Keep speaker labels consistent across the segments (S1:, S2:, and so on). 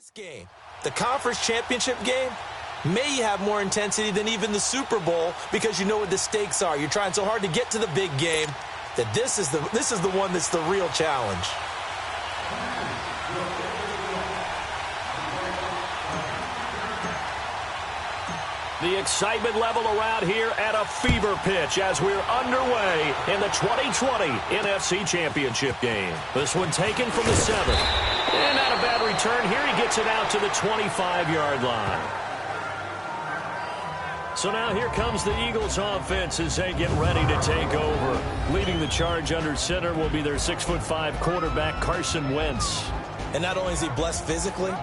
S1: This game, the conference championship game, may have more intensity than even the Super Bowl because you know what the stakes are. You're trying so hard to get to the big game that this is the one that's the real challenge.
S2: The excitement level around here at a fever pitch as we're underway in the 2020 NFC Championship game. This one taken from the 7. And not a bad return here. He gets it out to the 25-yard line. So now here comes the Eagles offense as they get ready to take over. Leading the charge under center will be their 6'5" quarterback, Carson Wentz.
S1: And not only is he blessed physically,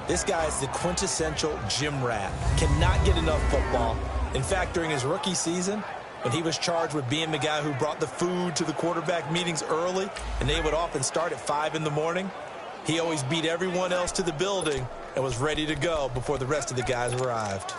S1: this guy is the quintessential gym rat. Cannot get enough football. In fact, during his rookie season, when he was charged with being the guy who brought the food to the quarterback meetings early, and they would often start at 5 in the morning, he always beat everyone else to the building and was ready to go before the rest of the guys arrived.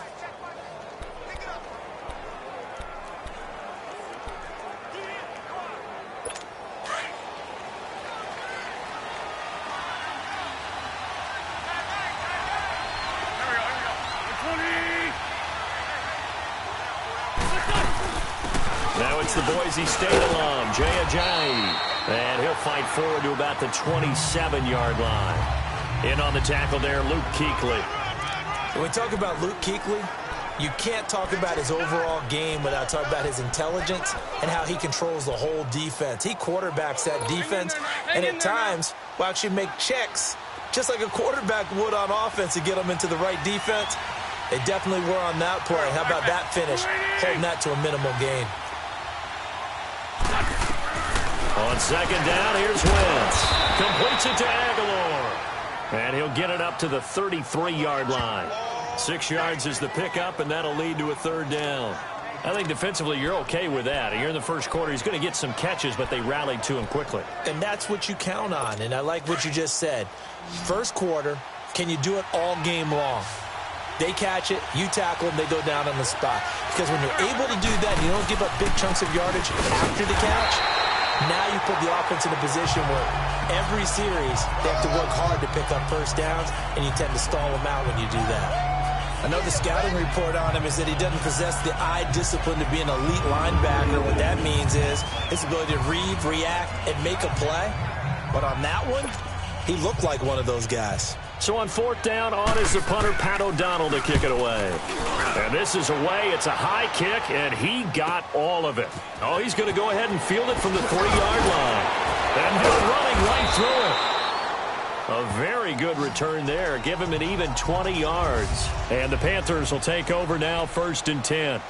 S2: Now it's the Boise State alum, Jay Ajayi. And he'll fight forward to about the 27-yard line. In on the tackle there, Luke Kuechly.
S1: When we talk about Luke Kuechly, you can't talk about his overall game without talking about his intelligence and how he controls the whole defense. He quarterbacks that defense, and at times will actually make checks, just like a quarterback would on offense to get them into the right defense. They definitely were on that play. How about that finish? Holding that to a minimal gain.
S2: On second down, here's Wentz. Completes it to Aguilar. And he'll get it up to the 33-yard line. 6 yards is the pickup, and that'll lead to a third down. I think defensively you're okay with that. Here in the first quarter, he's going to get some catches, but they rallied to him quickly.
S1: And that's what you count on, and I like what you just said. First quarter, can you do it all game long? They catch it, you tackle them, they go down on the spot. Because when you're able to do that, you don't give up big chunks of yardage after the catch. Now you put the offense in a position where every series they have to work hard to pick up first downs, and you tend to stall them out when you do that. Another scouting report on him is that he doesn't possess the eye discipline to be an elite linebacker. What that means is his ability to read, react, and make a play. But on that one, he looked like one of those guys.
S2: So on fourth down, on is the punter, Pat O'Donnell, to kick it away. And this is away. It's a high kick, and he got all of it. Oh, he's going to go ahead and field it from the 3-yard line. And he's running right through it. A very good return there. Give him an even 20 yards. And the Panthers will take over now, 1st and 10.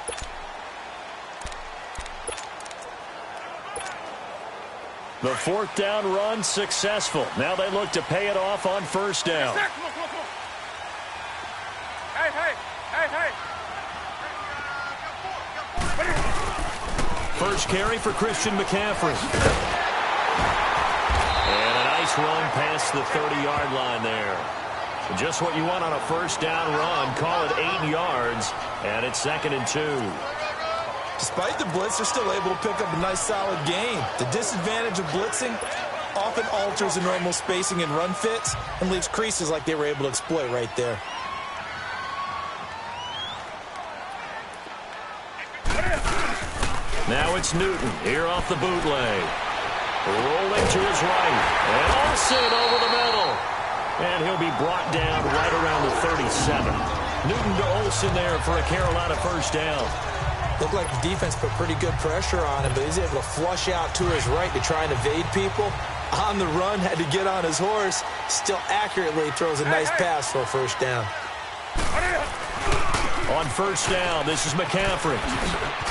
S2: The fourth down run successful. Now they look to pay it off on first down.
S3: Hey.
S2: First carry for Christian McCaffrey. And a nice run past the 30-yard line there. Just what you want on a first down run. Call it 8 yards. And it's 2nd and 2.
S1: Despite the blitz, they're still able to pick up a nice, solid gain. The disadvantage of blitzing often alters the normal spacing and run fits and leaves creases like they were able to exploit right there.
S2: Now it's Newton here off the bootleg. Rolling to his right. And Olsen over the middle. And he'll be brought down right around the 37. Newton to Olsen there for a Carolina first down.
S1: Looked like the defense put pretty good pressure on him, but he's able to flush out to his right to try and evade people. On the run, had to get on his horse. Still accurately throws a nice pass for a first down.
S2: On first down, this is McCaffrey.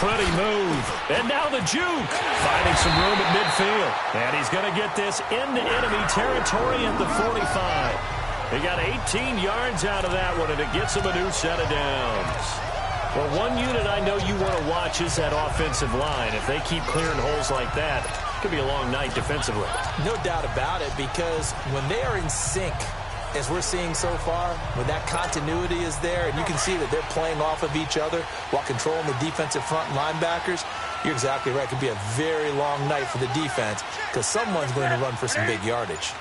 S2: Pretty move. And now the juke. Finding some room at midfield. And he's going to get this into enemy territory at the 45. He got 18 yards out of that one, and it gets him a new set of downs. Well, one unit I know you want to watch is that offensive line. If they keep clearing holes like that, it could be a long night defensively.
S1: No doubt about it, because when they are in sync, as we're seeing so far, when that continuity is there, and you can see that they're playing off of each other while controlling the defensive front linebackers, you're exactly right. It could be a very long night for the defense because someone's going to run for some big yardage.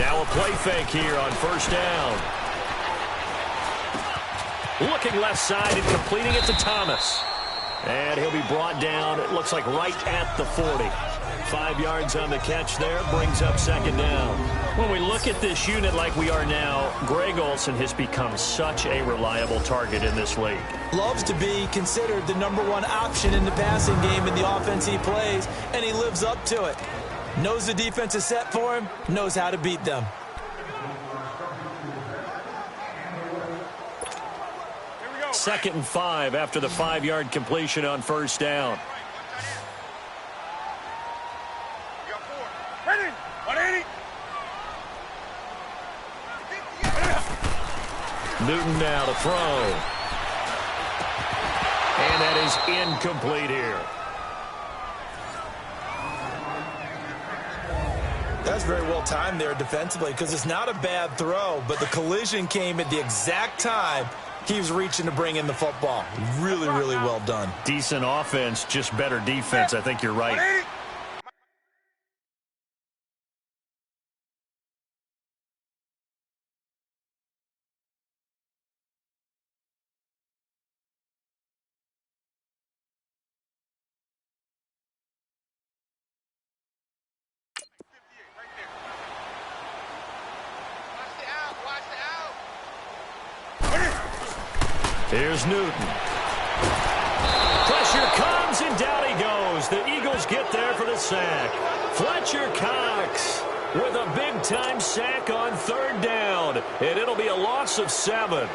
S2: Now a play fake here on first down. Looking left side and completing it to Thomas. And he'll be brought down, it looks like right at the 40. 5 yards on the catch there, brings up second down. When we look at this unit like we are now, Greg Olsen has become such a reliable target in this league.
S1: Loves to be considered the #1 option in the passing game in the offense he plays, and he lives up to it. Knows the defense is set for him, knows how to beat them.
S2: Second and 5 after the 5-yard completion on first down. Newton now to throw. And that is incomplete here.
S1: That's very well timed there defensively because it's not a bad throw, but the collision came at the exact time he was reaching to bring in the football. Really, really well done.
S2: Decent offense, just better defense. I think you're right. Here's Newton. Pressure comes, and down he goes. The Eagles get there for the sack. Fletcher Cox with a big-time sack on third down, and it'll be a loss of 7.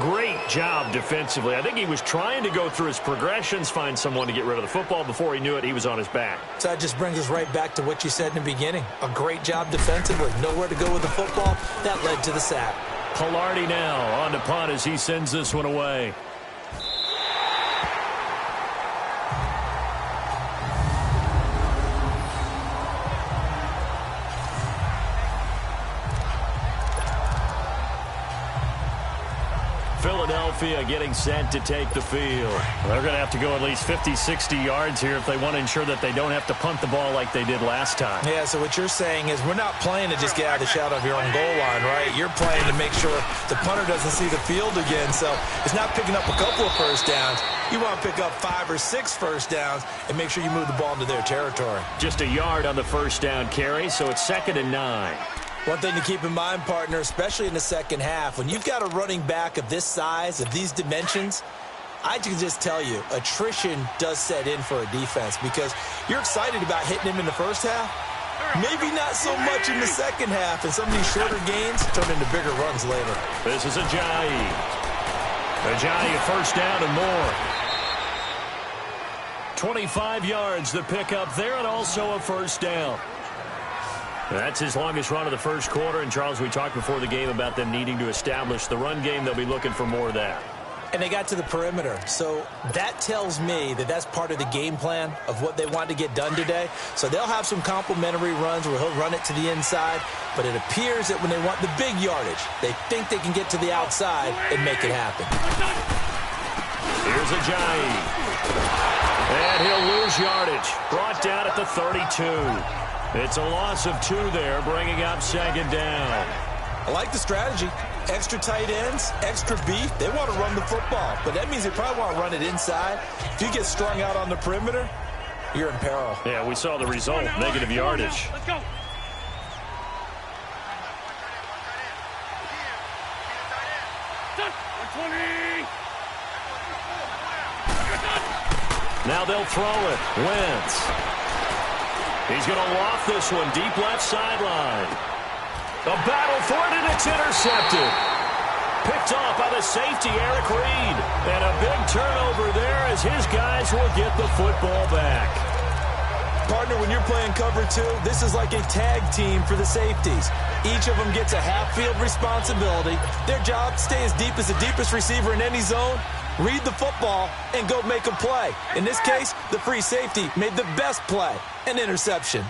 S2: Great job defensively. I think he was trying to go through his progressions, find someone to get rid of the football. Before he knew it, he was on his back.
S1: So that just brings us right back to what you said in the beginning. A great job defensively. Nowhere to go with the football. That led to the sack.
S2: Pilardi now on the punt as he sends this one away. Philadelphia getting set to take the field. They're going to have to go at least 50, 60 yards here if they want to ensure that they don't have to punt the ball like they did last time.
S1: Yeah, so what you're saying is we're not playing to just get out of the shadow of your own goal line, right? You're playing to make sure the punter doesn't see the field again. So it's not picking up a couple of first downs. You want to pick up 5 or 6 first downs and make sure you move the ball into their territory.
S2: Just a yard on the first down carry, so it's 2nd and 9.
S1: One thing to keep in mind, partner, especially in the second half, when you've got a running back of this size, of these dimensions, I can just tell you, attrition does set in for a defense because you're excited about hitting him in the first half. Maybe not so much in the second half, and some of these shorter gains turn into bigger runs later.
S2: This is Ajayi. Ajayi, first down and more. 25 yards the pickup there, and also a first down. That's his longest run of the first quarter. And, Charles, we talked before the game about them needing to establish the run game. They'll be looking for more of that.
S1: And they got to the perimeter. So that tells me that that's part of the game plan of what they want to get done today. So they'll have some complementary runs where he'll run it to the inside. But it appears that when they want the big yardage, they think they can get to the outside and make it happen.
S2: Here's Ajayi. And he'll lose yardage. Brought down at the 32. It's a loss of 2 there, bringing up second down.
S1: I like the strategy. Extra tight ends, extra beef. They want to run the football, but that means they probably want to run it inside. If you get strung out on the perimeter, you're in peril.
S2: Yeah, we saw the result, negative yardage.
S3: Let's go.
S2: Now they'll throw it. Wentz. He's going to loft this one deep left sideline. A battle for it, and it's intercepted. Picked off by the safety, Eric Reed. And a big turnover there as his guys will get the football back.
S1: Partner, when you're playing cover 2, this is like a tag team for the safeties. Each of them gets a half-field responsibility. Their job, stay as deep as the deepest receiver in any zone, read the football, and go make a play. In this case, the free safety made the best play, an interception.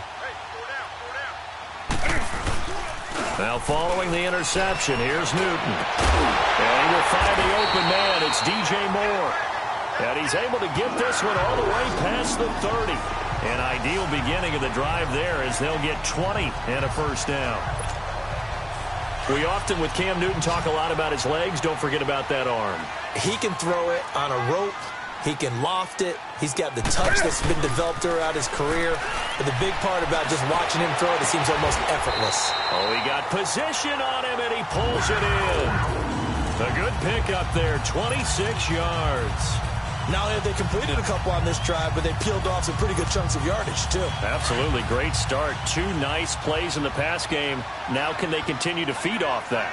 S2: Now following the interception, here's Newton. And he will find the open man. It's DJ Moore. And he's able to get this one all the way past the 30. An ideal beginning of the drive there as they'll get 20 and a first down. We often, with Cam Newton, talk a lot about his legs. Don't forget about that arm.
S1: He can throw it on a rope. He can loft it. He's got the touch that's been developed throughout his career. But the big part about just watching him throw it seems almost effortless.
S2: Oh, he got position on him, and he pulls it in. A good pickup there, 26 yards.
S1: Not only have they completed a couple on this drive, but they peeled off some pretty good chunks of yardage, too.
S2: Absolutely. Great start. 2 nice plays in the pass game. Now can they continue to feed off that?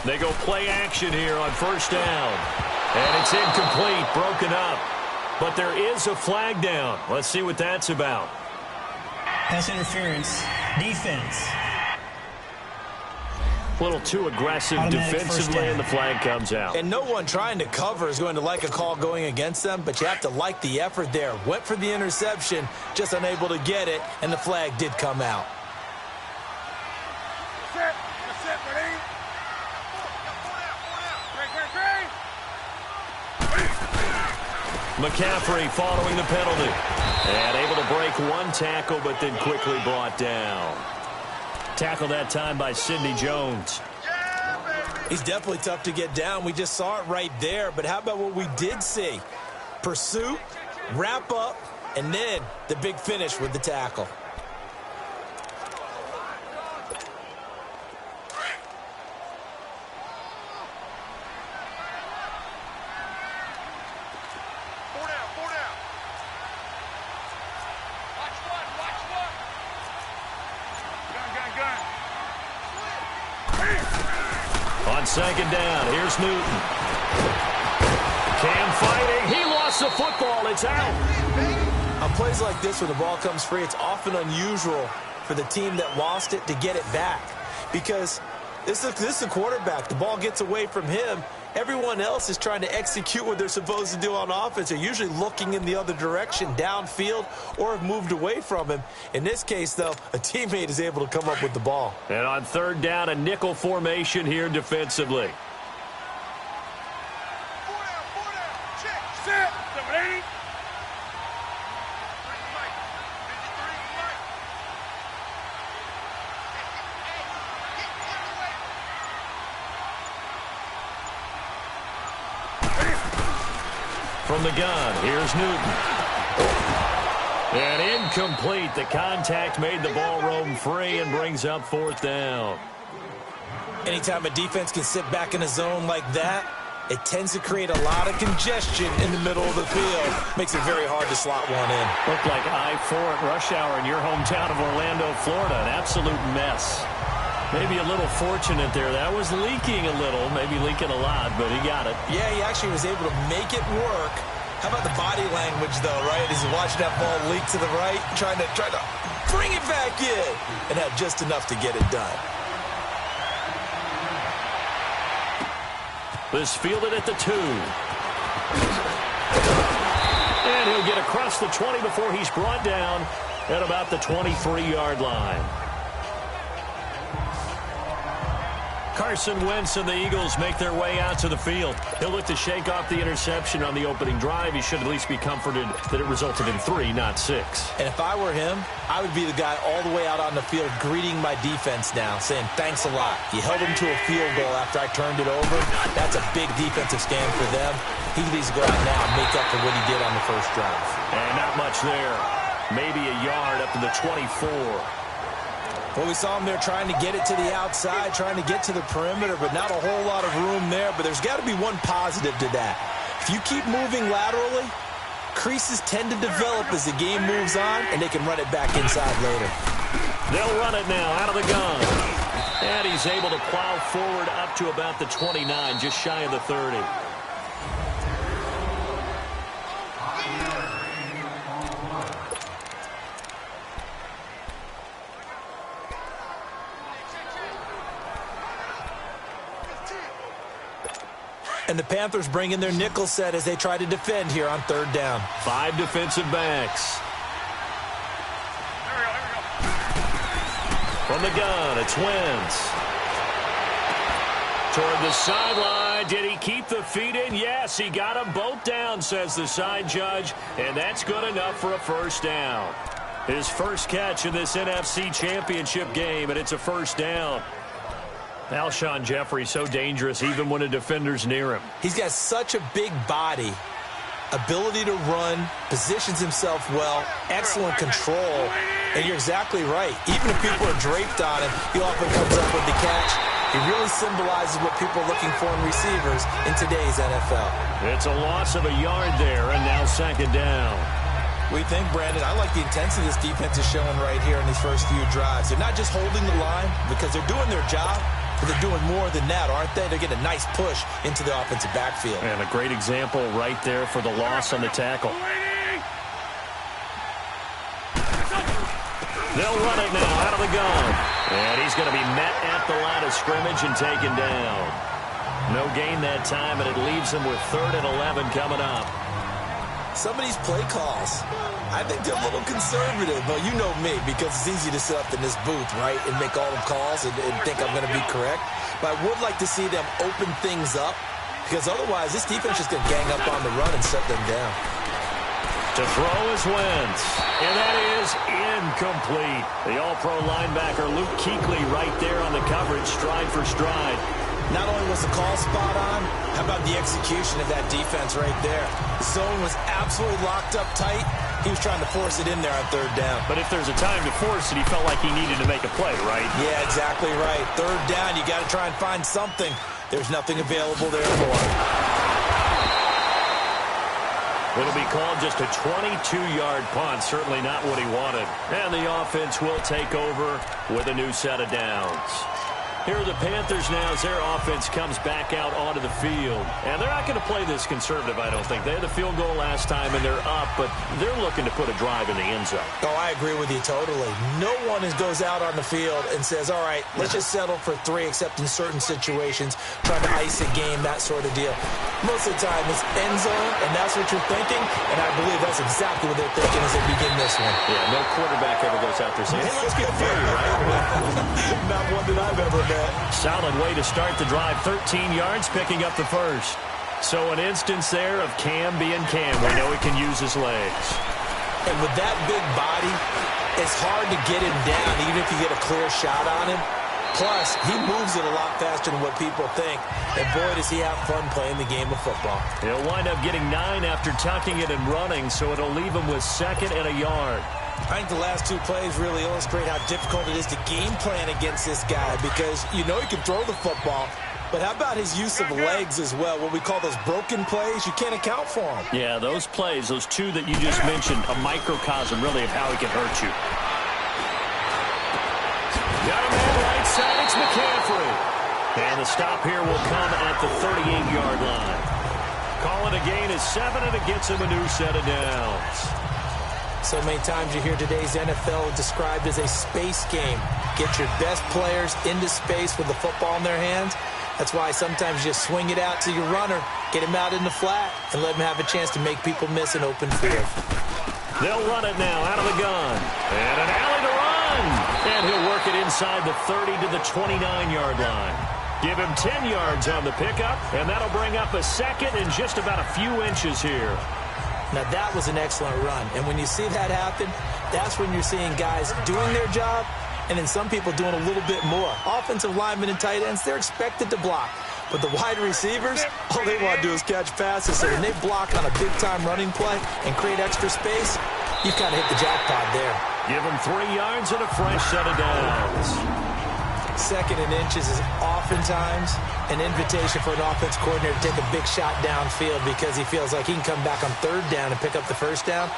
S2: They go play action here on first down. And it's incomplete, broken up. But there is a flag down. Let's see what that's about.
S3: Pass interference. Defense.
S2: A little too aggressive defensively, and the flag comes out.
S1: And no one trying to cover is going to like a call going against them, but you have to like the effort there. Went for the interception, just unable to get it, and the flag did come out.
S2: McCaffrey following the penalty. And able to break one tackle, but then quickly brought down. Tackle that time by Sidney Jones.
S1: He's definitely tough to get down. We just saw it right there. But how about what we did see? Pursuit, wrap up, and then the big finish with the tackle.
S2: On second down, here's Newton. Cam fighting. He lost the football. It's out.
S1: On plays like this, when the ball comes free, it's often unusual for the team that lost it to get it back. Because this is a quarterback. The ball gets away from him. Everyone else is trying to execute what they're supposed to do on offense. They're usually looking in the other direction, downfield, or have moved away from him. In this case, though, a teammate is able to come up with the ball.
S2: And on third down, a nickel formation here defensively. From the gun, here's Newton. And incomplete. The contact made the ball roam free and brings up fourth down.
S1: Anytime a defense can sit back in a zone like that, it tends to create a lot of congestion in the middle of the field. Makes it very hard to slot one in.
S2: Looked like I-4 at rush hour in your hometown of Orlando, Florida. An absolute mess. Maybe a little fortunate there. That was leaking a little, maybe leaking a lot, but he got it.
S1: Yeah, he actually was able to make it work. How about the body language, though, right? As he's watching that ball leak to the right, trying to bring it back in, and had just enough to get it done.
S2: This fielded at the 2. And he'll get across the 20 before he's brought down at about the 23-yard line. Carson Wentz and the Eagles make their way out to the field. He'll look to shake off the interception on the opening drive. He should at least be comforted that it resulted in 3, not 6.
S1: And if I were him, I would be the guy all the way out on the field greeting my defense now, saying thanks a lot. You held him to a field goal after I turned it over. That's a big defensive stand for them. He needs to go out now and make up for what he did on the first drive.
S2: And not much there. Maybe a yard up to the 24.
S1: Well, we saw him there trying to get it to the outside, trying to get to the perimeter, but not a whole lot of room there. But there's got to be one positive to that. If you keep moving laterally, creases tend to develop as the game moves on, and they can run it back inside later.
S2: They'll run it now out of the gun. And he's able to plow forward up to about the 29, just shy of the 30.
S1: And the Panthers bring in their nickel set as they try to defend here on third down.
S2: 5 defensive backs. From the gun, it's Wentz. Toward the sideline. Did he keep the feet in? Yes, he got them both down, says the side judge, and that's good enough for a first down. His first catch in this NFC Championship game, and it's a first down. Alshon Jeffrey so dangerous even when a defender's near him.
S1: He's got such a big body, ability to run, positions himself well, excellent control, and you're exactly right. Even if people are draped on him, he often comes up with the catch. He really symbolizes what people are looking for in receivers in today's NFL.
S2: It's a loss of a yard there, and now second down.
S1: What do you think, Brandon? I like the intensity this defense is showing right here in these first few drives. They're not just holding the line because they're doing their job, but they're doing more than that, aren't they? They're getting a nice push into the offensive backfield.
S2: And a great example right there for the loss on the tackle. They'll run it now out of the gun. And he's going to be met at the line of scrimmage and taken down. No gain that time, and it leaves him with 3rd and 11 coming up.
S1: Some of these play calls, I think they're a little conservative. But you know me, because it's easy to sit up in this booth, right, and make all the calls and think I'm going to be correct. But I would like to see them open things up, because otherwise this defense is going to gang up on the run and shut them down.
S2: To throw is Wentz, and that is incomplete. The all-pro linebacker Luke Kuechly right there on the coverage, stride for stride.
S1: Not only was the call spot on, how about the execution of that defense right there? The zone was absolutely locked up tight. He was trying to force it in there on 3rd down.
S2: But if there's a time to force it, he felt like he needed to make a play, right?
S1: Yeah, exactly right. 3rd down, you got to try and find something. There's nothing available there for him.
S2: It'll be called just a 22-yard punt. Certainly not what he wanted. And the offense will take over with a new set of downs. Here are the Panthers now as their offense comes back out onto the field. And they're not going to play this conservative, I don't think. They had the field goal last time, and they're up, but they're looking to put a drive in the end zone.
S1: Oh, I agree with you totally. No one goes out on the field and says, all right, let's just settle for 3, except in certain situations, trying to ice a game, that sort of deal. Most of the time, it's end zone, and that's what you're thinking, and I believe that's exactly what they're thinking as they begin this one.
S2: Yeah, no quarterback ever goes out there saying, hey, let's get free, right?
S1: Not one that I've ever met.
S2: Solid way to start the drive. 13 yards, picking up the first. So an instance there of Cam being Cam. We know he can use his legs.
S1: And with that big body, it's hard to get him down, even if you get a clear shot on him. Plus, he moves it a lot faster than what people think. And boy, does he have fun playing the game of football.
S2: He'll wind up getting 9 after tucking it and running, so it'll leave him with 2nd and a yard.
S1: I think the last 2 plays really illustrate how difficult it is to game plan against this guy, because you know he can throw the football, but how about his use of legs as well? What we call those broken plays, you can't account for them.
S2: Yeah, those plays, those 2 that you just mentioned, a microcosm really of how he can hurt you. Got a man right side, it's McCaffrey. And the stop here will come at the 38-yard line. Call it a gain of 7, and it gets him a new set of downs.
S1: So many times you hear today's NFL described as a space game. Get your best players into space with the football in their hands. That's why sometimes you just swing it out to your runner, get him out in the flat, and let him have a chance to make people miss an open field.
S2: They'll run it now out of the gun. And an alley to run. And he'll work it inside the 30 to the 29-yard line. Give him 10 yards on the pickup, and that'll bring up a 2nd and just about a few inches here.
S1: Now, that was an excellent run. And when you see that happen, that's when you're seeing guys doing their job and then some people doing a little bit more. Offensive linemen and tight ends, they're expected to block. But the wide receivers, all they want to do is catch passes. So when they block on a big-time running play and create extra space, you kind of hit the jackpot there.
S2: Give them 3 yards and a fresh set of downs.
S1: 2nd and inches is oftentimes an invitation for an offense coordinator to take a big shot downfield because he feels like he can come back on 3rd down and pick up the 1st down.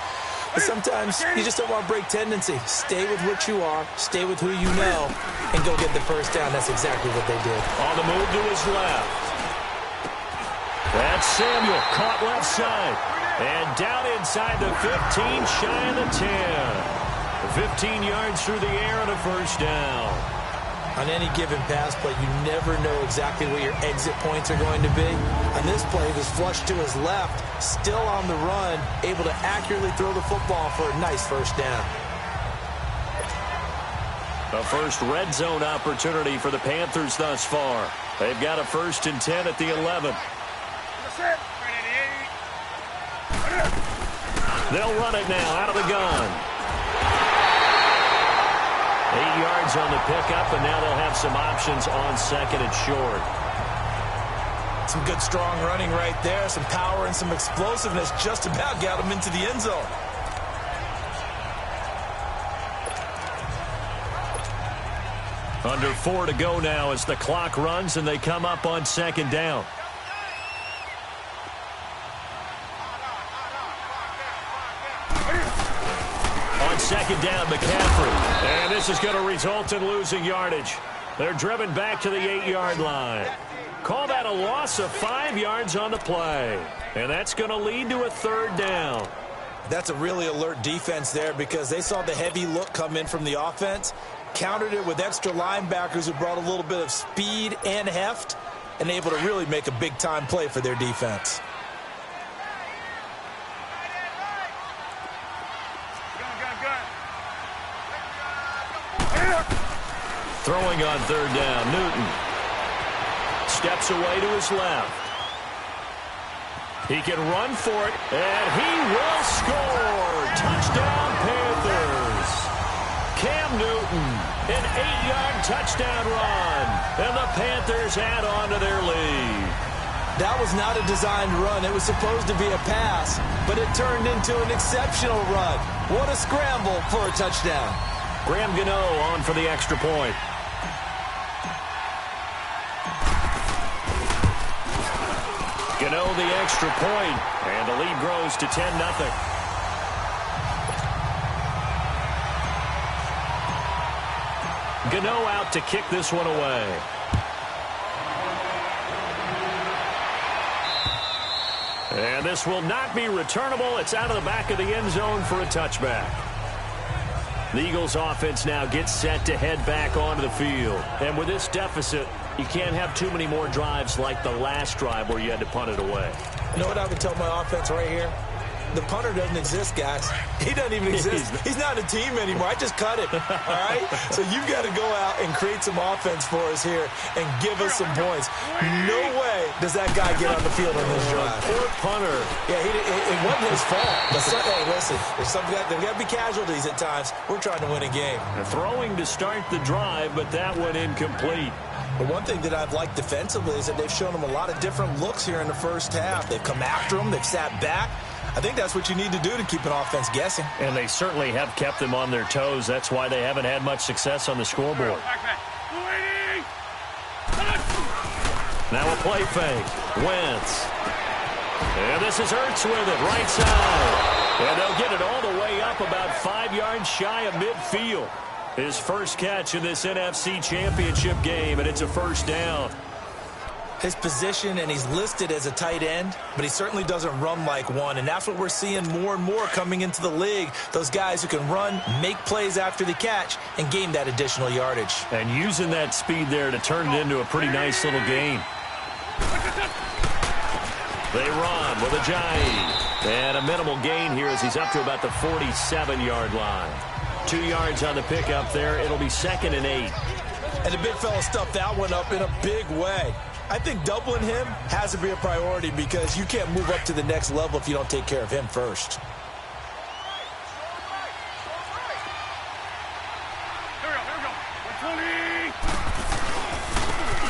S1: But sometimes you just don't want to break tendency. Stay with what you are, stay with who you know, and go get the 1st down. That's exactly what they did.
S2: On the move to his left. That's Samuel, caught left side. And down inside the 15, shy of the 10. 15 yards through the air and a 1st down.
S1: On any given pass play, you never know exactly where your exit points are going to be. On this play, he was flushed to his left, still on the run, able to accurately throw the football for a nice 1st down.
S2: The first red zone opportunity for the Panthers thus far. They've got a 1st and 10 at the 11. They'll run it now out of the gun. 8 yards on the pickup, and now they'll have some options on 2nd and short.
S1: Some good, strong running right there. Some power and some explosiveness just about got them into the end zone.
S2: Under 4 to go now as the clock runs, and they come up on 2nd down. On 2nd down, McCaffrey. And this is going to result in losing yardage. They're driven back to the 8-yard line. Call that a loss of 5 yards on the play. And that's going to lead to a 3rd down.
S1: That's a really alert defense there because they saw the heavy look come in from the offense, countered it with extra linebackers who brought a little bit of speed and heft, and able to really make a big-time play for their defense.
S2: Throwing on 3rd down, Newton. Steps away to his left. He can run for it, and he will score. Touchdown, Panthers. Cam Newton, an 8-yard touchdown run, and the Panthers add on to their lead.
S1: That was not a designed run. It was supposed to be a pass, but it turned into an exceptional run. What a scramble for a touchdown.
S2: Graham Gano on for the extra point. Gano the extra point, and the lead grows to 10-0. Gano out to kick this one away. And this will not be returnable. It's out of the back of the end zone for a touchback. The Eagles offense now gets set to head back onto the field. And with this deficit, you can't have too many more drives like the last drive where you had to punt it away.
S1: You know what I would tell my offense right here? The punter doesn't exist, guys. He doesn't even exist. He's not a team anymore. I just cut it, all right? So you've got to go out and create some offense for us here and give us some points. No way does that guy get on the field on this drive.
S2: Poor punter.
S1: Yeah, it wasn't his fault. But hey, listen, there's got to be casualties at times. We're trying to win a game.
S2: Throwing to start the drive, but that one incomplete.
S1: But one thing that I've liked defensively is that they've shown them a lot of different looks here in the first half. They've come after them. They've sat back. I think that's what you need to do to keep an offense guessing.
S2: And they certainly have kept them on their toes. That's why they haven't had much success on the scoreboard. Now a play fake. Wentz. And this is Ertz with it, right side. And they'll get it all the way up about 5 yards shy of midfield. His first catch in this NFC Championship game, and it's a 1st down.
S1: His position, and he's listed as a tight end, but he certainly doesn't run like one, and that's what we're seeing more and more coming into the league. Those guys who can run, make plays after the catch, and gain that additional yardage.
S2: And using that speed there to turn it into a pretty nice little gain. They run with Ajayi. And a minimal gain here as he's up to about the 47-yard line. 2 yards on the pickup there. It'll be 2nd and 8.
S1: And the big fella stuffed that one up in a big way. I think doubling him has to be a priority because you can't move up to the next level if you don't take care of him first.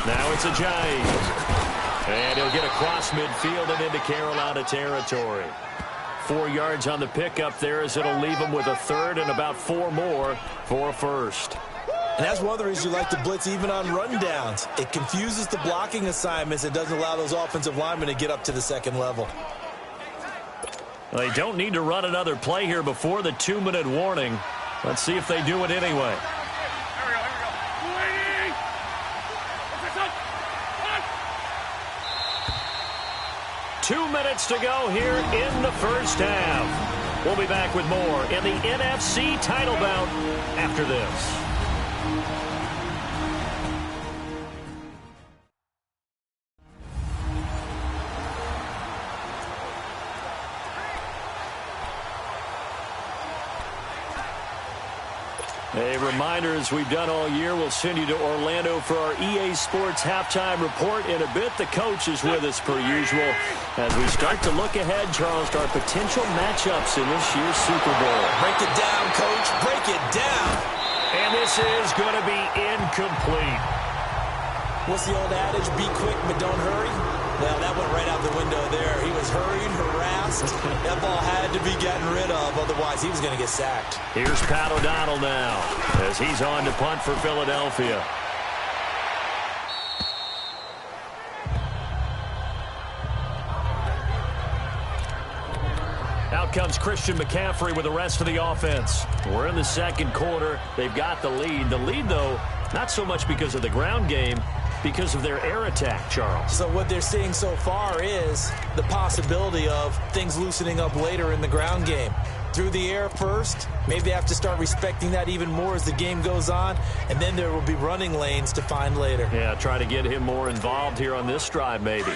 S2: Now it's Ajayi. And he'll get across midfield and into Carolina territory. 4 yards on the pickup there as it'll leave him with a 3rd and about 4 more for a 1st.
S1: And that's one of the reasons you like to blitz even on rundowns. It confuses the blocking assignments. It doesn't allow those offensive linemen to get up to the 2nd level.
S2: They don't need to run another play here before the 2-minute warning. Let's see if they do it anyway. 2 minutes to go here in the first half. We'll be back with more in the NFC title bout after this. A reminder, as we've done all year, we'll send you to Orlando for our EA Sports halftime report. In a bit, the coach is with us per usual as we start to look ahead, Charles, to our potential matchups in this year's Super Bowl.
S1: Break it down, Coach. Break it down.
S2: And this is going to be incomplete.
S1: What's the old adage? Be quick, but don't hurry. Well, that went right out the window there. He was hurried, harassed. That ball had to be gotten rid of, otherwise he was going to get sacked.
S2: Here's Pat O'Donnell now as he's on to punt for Philadelphia. Out comes Christian McCaffrey with the rest of the offense. We're in the second quarter. They've got the lead. The lead, though, not so much because of the ground game, because of their air attack, Charles.
S1: So what they're seeing so far is the possibility of things loosening up later in the ground game. Through the air first, maybe they have to start respecting that even more as the game goes on, and then there will be running lanes to find later.
S2: Yeah, try to get him more involved here on this drive, maybe.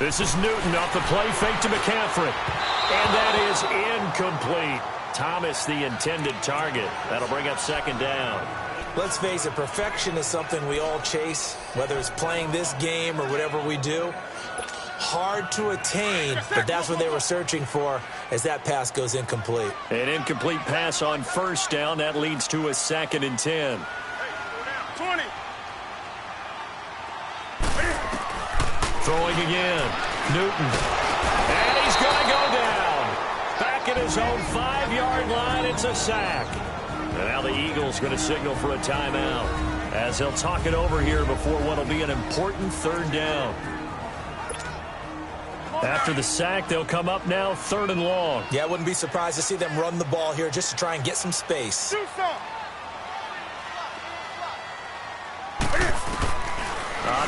S2: This is Newton off the play fake to McCaffrey. And that is incomplete. Thomas, the intended target. That'll bring up second down.
S1: Let's face it, perfection is something we all chase, whether it's playing this game or whatever we do. Hard to attain, but that's what they were searching for as that pass goes incomplete.
S2: An incomplete pass on first down. That leads to a 2nd and 10.
S4: 20.
S2: Throwing again. Newton. And he's going to go down. Back at his own 5-yard line. It's a sack. And now the Eagles going to signal for a timeout as they'll talk it over here before what will be an important 3rd down. After the sack, they'll come up now 3rd and long.
S1: Yeah, I wouldn't be surprised to see them run the ball here just to try and get some space.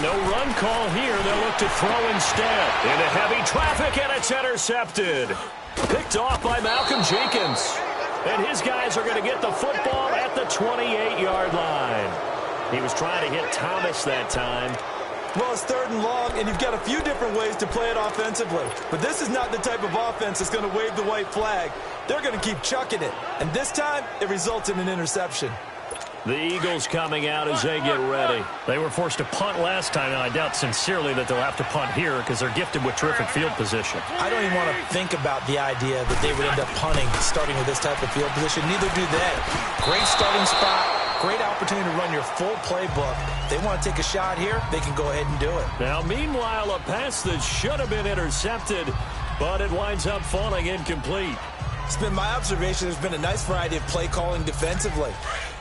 S2: No run call here. They'll look to throw instead. Into heavy traffic, and it's intercepted. Picked off by Malcolm Jenkins. And his guys are going to get the football at the 28-yard line. He was trying to hit Thomas that time.
S1: Well, it's 3rd and long, and you've got a few different ways to play it offensively. But this is not the type of offense that's going to wave the white flag. They're going to keep chucking it. And this time, it results in an interception.
S2: The Eagles coming out as they get ready.
S5: They were forced to punt last time, and I doubt sincerely that they'll have to punt here because they're gifted with terrific field position.
S1: I don't even want to think about the idea that they would end up punting starting with this type of field position. Neither do they. Great starting spot, great opportunity to run your full playbook. If they want to take a shot here, they can go ahead and do it.
S2: Now, meanwhile, a pass that should have been intercepted, but it winds up falling incomplete.
S1: It's been my observation there's been a nice variety of play calling defensively.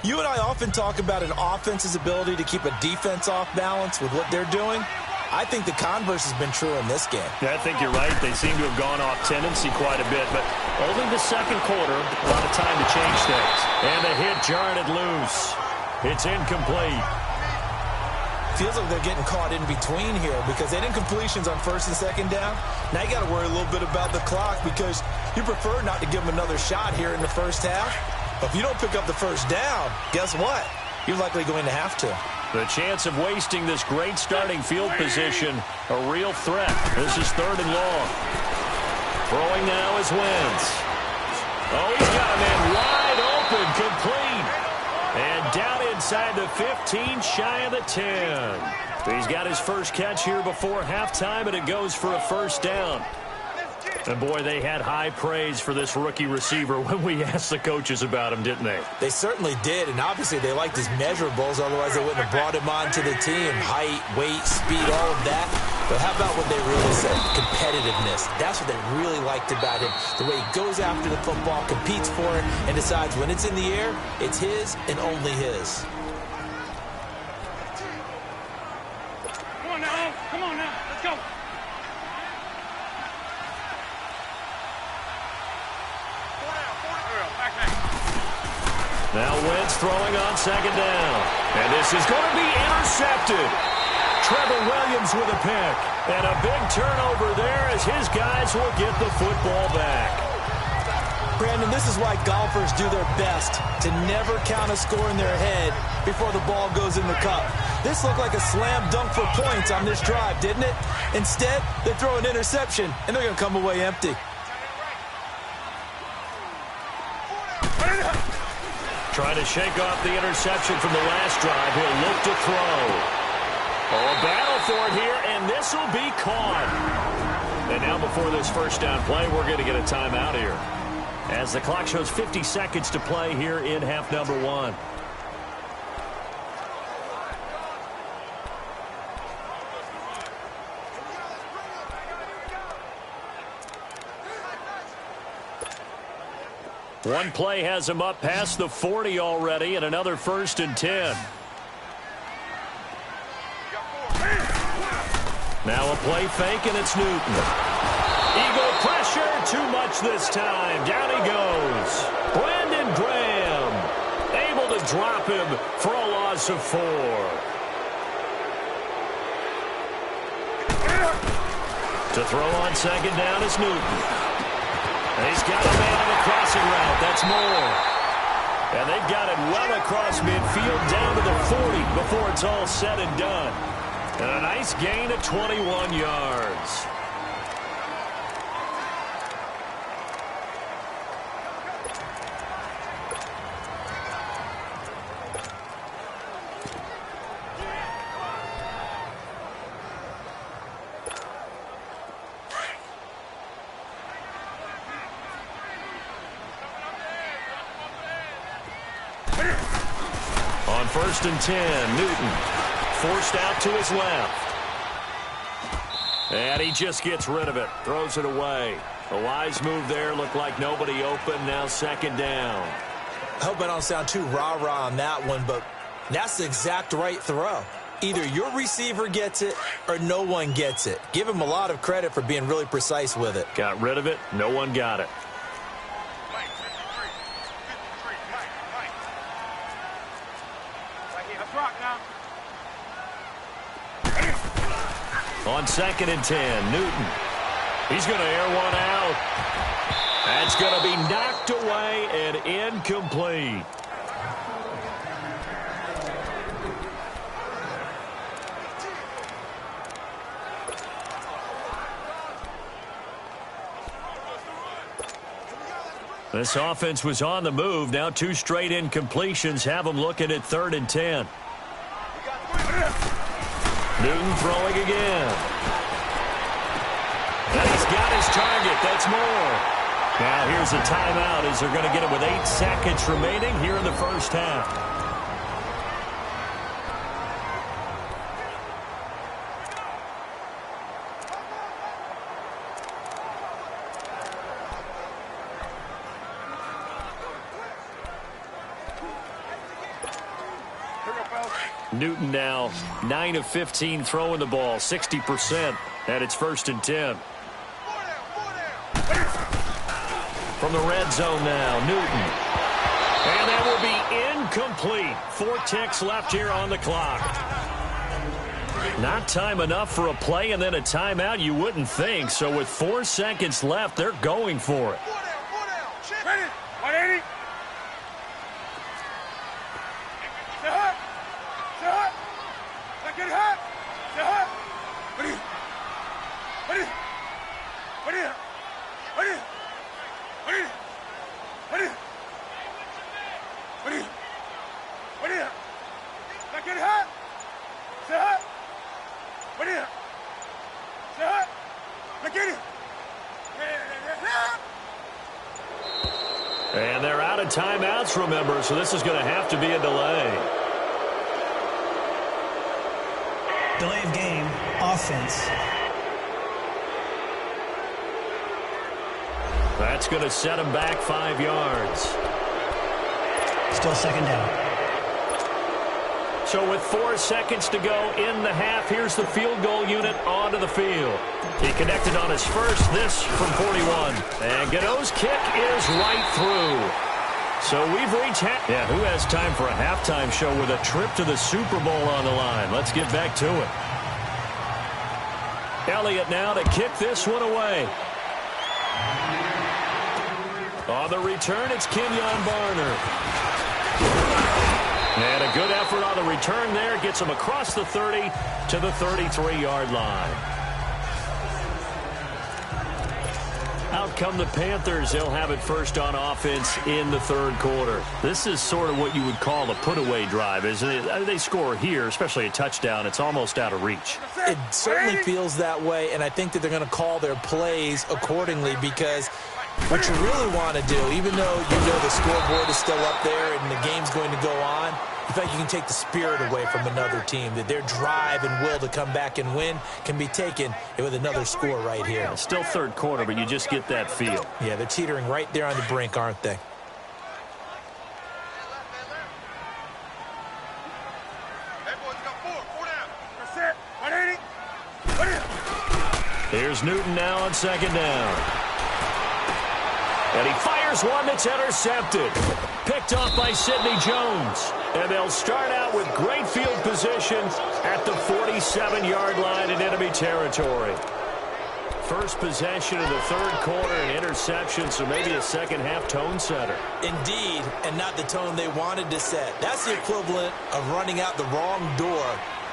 S1: You and I often talk about an offense's ability to keep a defense off balance with what they're doing. I think the converse has been true in this game.
S5: Yeah, I think you're right. They seem to have gone off tendency quite a bit, but only the second quarter, a lot of time to change things.
S2: And the hit jarred it loose. It's incomplete.
S1: Feels like they're getting caught in between here because they didn't completions on 1st and 2nd down. Now you got to worry a little bit about the clock because you prefer not to give them another shot here in the first half. But if you don't pick up the first down, guess what? You're likely going to have to.
S2: The chance of wasting this great starting field position, a real threat. This is 3rd and long. Throwing now is Wentz. Oh, he's got a man wide open, complete. And down inside the 15, shy of the 10. He's got his first catch here before halftime, and it goes for a 1st down.
S5: And, boy, they had high praise for this rookie receiver when we asked the coaches about him, didn't they?
S1: They certainly did, and obviously they liked his measurables. Otherwise, they wouldn't have brought him onto the team. Height, weight, speed, all of that. But how about what they really said? Competitiveness. That's what they really liked about him. The way he goes after the football, competes for it, and decides when it's in the air, it's his and only his.
S4: Come on now. Come on now. Let's go.
S2: Now Wentz throwing on 2nd down. And this is going to be intercepted. Trevor Williams with a pick. And a big turnover there as his guys will get the football back.
S1: Brandon, this is why golfers do their best to never count a score in their head before the ball goes in the cup. This looked like a slam dunk for points on this drive, didn't it? Instead, they throw an interception, and they're going to come away empty.
S2: Trying to shake off the interception from the last drive. He'll look to throw. Oh, a battle for it here, and this will be caught. And now before this first down play, we're going to get a timeout here, as the clock shows 50 seconds to play here in half number 1. One play has him up past the 40 already, and another 1st and 10. Now a play fake, and it's Newton. Eagle pressure, too much this time. Down he goes. Brandon Graham able to drop him for a loss of 4. To throw on second down is Newton. He's got a man on the crossing route. That's Moore. And they've got it well across midfield down to the 40 before it's all said and done. And a nice gain of 21 yards. On 1st and 10, Newton forced out to his left. And he just gets rid of it. Throws it away. A wise move there. Looked like nobody open. Now 2nd down.
S1: I hope I don't sound too rah-rah on that one, but that's the exact right throw. Either your receiver gets it or no one gets it. Give him a lot of credit for being really precise with it.
S2: Got rid of it. No one got it. On 2nd and 10, Newton. He's going to air one out. That's going to be knocked away and incomplete. This offense was on the move. Now 2 straight incompletions have them looking at 3rd and 10. Newton throwing again. And he's got his target. That's Moore. Now here's a timeout as they're going to get it with 8 seconds remaining here in the first half. Newton now 9 of 15 throwing the ball, 60%, and it's 1st and 10. From the red zone now, Newton. And that will be incomplete. 4 ticks left here on the clock. Not time enough for a play and then a timeout, you wouldn't think. So with 4 seconds left, they're going for it. And they're out of timeouts, remember, so this is going to have to be a delay.
S3: Delay of game, offense.
S2: That's going to set him back 5 yards.
S3: Still 2nd down.
S2: So with 4 seconds to go in the half, here's the field goal unit onto the field. He connected on his first, this from 41. And Gano's kick is right through. So we've reached half. Yeah, who has time for a halftime show with a trip to the Super Bowl on the line? Let's get back to it. Elliott now to kick this one away. On the return, it's Kenyon Barner. And a good effort on the return there. Gets him across the 30 to the 33-yard line. Out come the Panthers. They'll have it first on offense in the third quarter. This is sort of what you would call a put-away drive, isn't it? They score here, especially a touchdown. It's almost out of reach.
S1: It certainly feels that way, and I think that they're going to call their plays accordingly because what you really want to do, even though you know the scoreboard is still up there and the game's going to go on, in fact, you can take the spirit away from another team, that their drive and will to come back and win can be taken with another score right here.
S2: Yeah, still third quarter, but you just get that feel.
S1: Yeah, they're teetering right there on the brink, aren't they?
S2: Here's Newton now on second down. And he fires one that's intercepted. Picked off by Sidney Jones. And they'll start out with great field position at the 47-yard line in enemy territory. First possession of the third quarter, an interception, so maybe a second-half tone setter.
S1: Indeed, and not the tone they wanted to set. That's the equivalent of running out the wrong door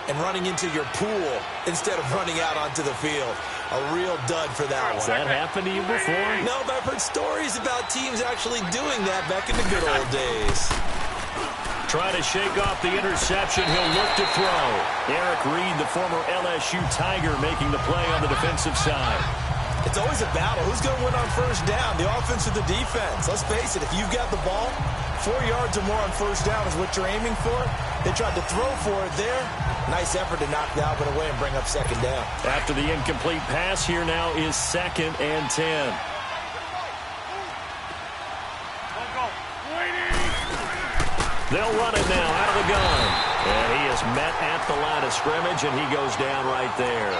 S1: and running into your pool instead of running out onto the field. A real dud for that one.
S2: Has that happened to you before?
S1: No, but I've heard stories about teams actually doing that back in the good old days.
S2: Trying to shake off the interception. He'll look to throw. Eric Reed, the former LSU Tiger, making the play on the defensive side.
S1: It's always a battle. Who's going to win on first down, the offense or the defense? Let's face it, if you've got the ball, 4 yards or more on first down is what you're aiming for. They tried to throw for it there. Nice effort to knock Dalvin away and bring up second down.
S2: After the incomplete pass, here now is 2nd and 10. They'll run it now out of the gun. And he is met at the line of scrimmage, and he goes down right there.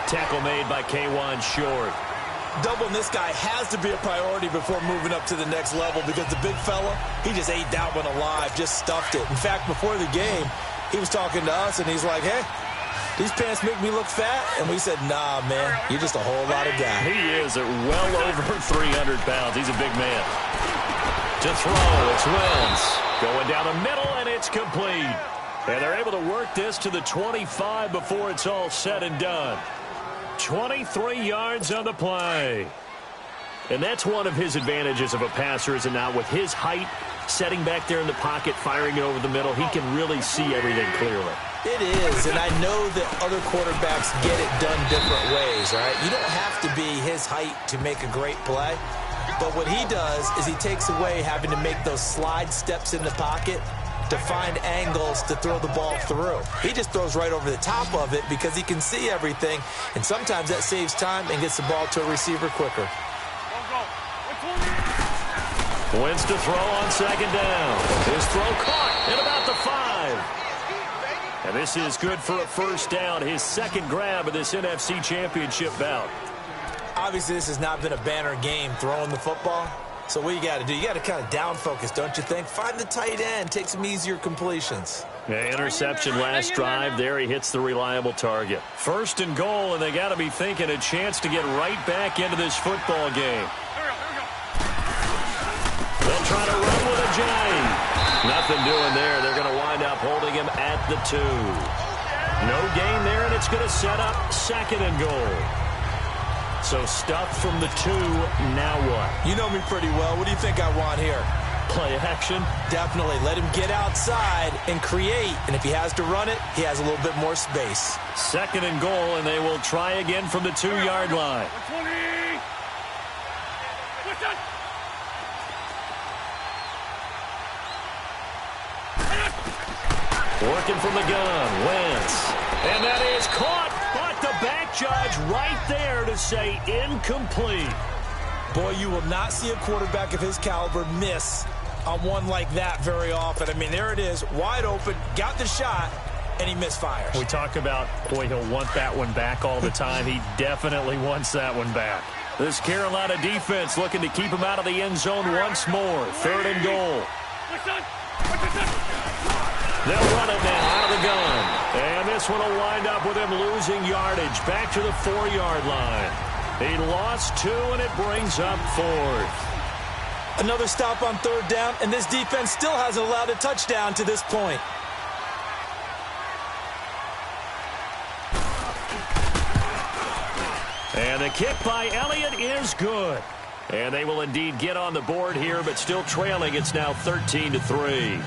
S2: Tackle made by K'Wan Short.
S1: Doubling this guy has to be a priority before moving up to the next level because the big fella, he just ate that one alive, just stuffed it. In fact, before the game, he was talking to us, and he's like, hey, these pants make me look fat? And we said, nah, man, you're just a whole lot of guy.
S2: He is at well over 300 pounds. He's a big man. To throw, it's Wentz. Going down the middle, and it's complete. And they're able to work this to the 25 before it's all said and done. 23 yards on the play. And that's one of his advantages of a passer, is it not? With his height, setting back there in the pocket, firing it over the middle, he can really see everything clearly.
S1: It is, and I know that other quarterbacks get it done different ways, all right? You don't have to be his height to make a great play. But what he does is he takes away having to make those slide steps in the pocket to find angles to throw the ball through. He just throws right over the top of it because he can see everything, and sometimes that saves time and gets the ball to a receiver quicker.
S2: Wentz to throw on second down. His throw caught at about the 5. And this is good for a first down, his second grab of this NFC Championship bout.
S1: Obviously, this has not been a banner game throwing the football. So what you got to do, you got to kind of down focus, don't you think? Find the tight end, take some easier completions.
S2: Yeah, interception last drive. There he hits the reliable target. First and goal, and they got to be thinking a chance to get right back into this football game. They'll try to run with a J. Nothing doing there. They're going to wind up holding him at the 2. No gain there, and it's going to set up 2nd and goal. So stuff from the 2, now what?
S1: You know me pretty well. What do you think I want here?
S2: Play action?
S1: Definitely. Let him get outside and create. And if he has to run it, he has a little bit more space.
S2: 2nd and goal, and they will try again from the 2-yard line. Working from the gun, Wentz. And that is caught, but the back judge right there to say incomplete.
S1: Boy, you will not see a quarterback of his caliber miss on one like that very often. I mean, there it is, wide open, got the shot, and he misfires.
S2: We talk about, boy, he'll want that one back all the time. He definitely wants that one back. This Carolina defense looking to keep him out of the end zone once more. 3rd and goal. They'll run it now out of the gun. And this one will wind up with him losing yardage back to the 4-yard line. He lost 2, and it brings up 4th.
S1: Another stop on third down, and this defense still hasn't allowed a touchdown to this point.
S2: And the kick by Elliott is good. And they will indeed get on the board here, but still trailing. It's now 13-3.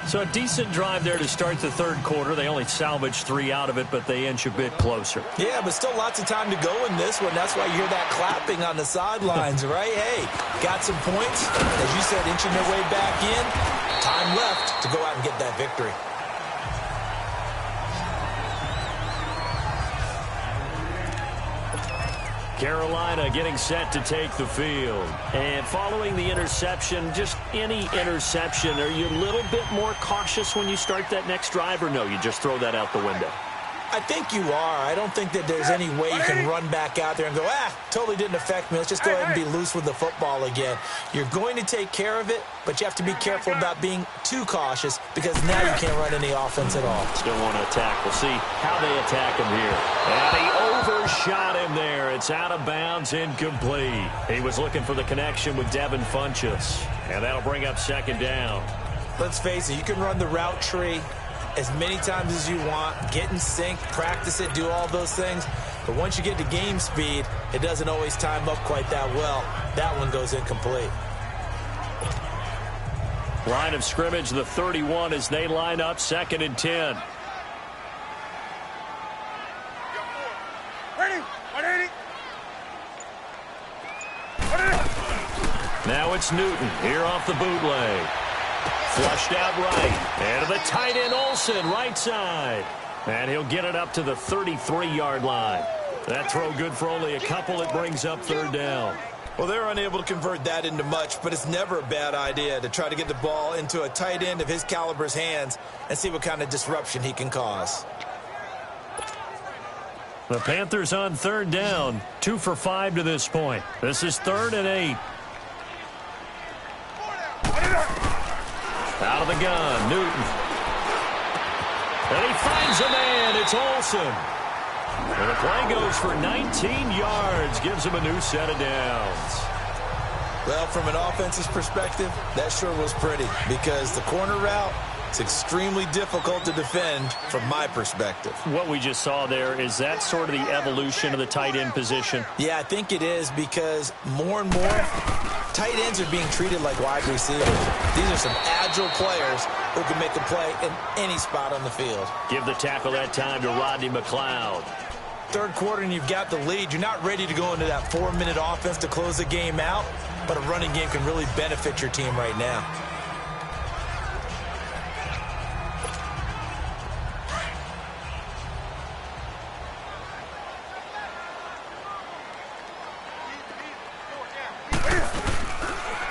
S2: So a decent drive there to start the third quarter. They only salvaged 3 out of it, but they inch a bit closer.
S1: Yeah, but still lots of time to go in this one. That's why you hear that clapping on the sidelines, right? Hey, got some points. As you said, inching their way back in. Time left to go out and get that victory.
S2: Carolina getting set to take the field. And following the interception, just any interception, are you a little bit more cautious when you start that next drive, or no, you just throw that out the window?
S1: I think you are. I don't think that there's any way you can run back out there and go, totally didn't affect me. Let's just go ahead and be loose with the football again. You're going to take care of it, but you have to be careful about being too cautious because now you can't run any offense at all.
S2: Still want to attack. We'll see how they attack him here. And he overshot him there. It's out of bounds, incomplete. He was looking for the connection with Devin Funchess. And that'll bring up second down.
S1: Let's face it, you can run the route tree as many times as you want, get in sync, practice it, do all those things. But once you get to game speed, it doesn't always time up quite that well. That one goes incomplete.
S2: Line of scrimmage, the 31 as they line up, 2nd and 10. Now it's Newton here off the bootleg. Flushed out right. And to the tight end, Olsen, right side. And he'll get it up to the 33-yard line. That throw good for only a couple. It brings up third down.
S1: Well, they're unable to convert that into much, but it's never a bad idea to try to get the ball into a tight end of his caliber's hands and see what kind of disruption he can cause.
S2: The Panthers on third down, 2 for 5 to this point. This is 3rd and 8. Out of the gun, Newton. And he finds a man. It's Olsen. And the play goes for 19 yards. Gives him a new set of downs.
S1: Well, from an offense's perspective, that sure was pretty because the corner route, it's extremely difficult to defend from my perspective.
S2: What we just saw there, is that sort of the evolution of the tight end position?
S1: Yeah, I think it is because more and more tight ends are being treated like wide receivers. These are some agile players who can make a play in any spot on the field.
S2: Give the tackle that time to Rodney McLeod.
S1: Third quarter and you've got the lead. You're not ready to go into that 4-minute offense to close the game out, but a running game can really benefit your team right now.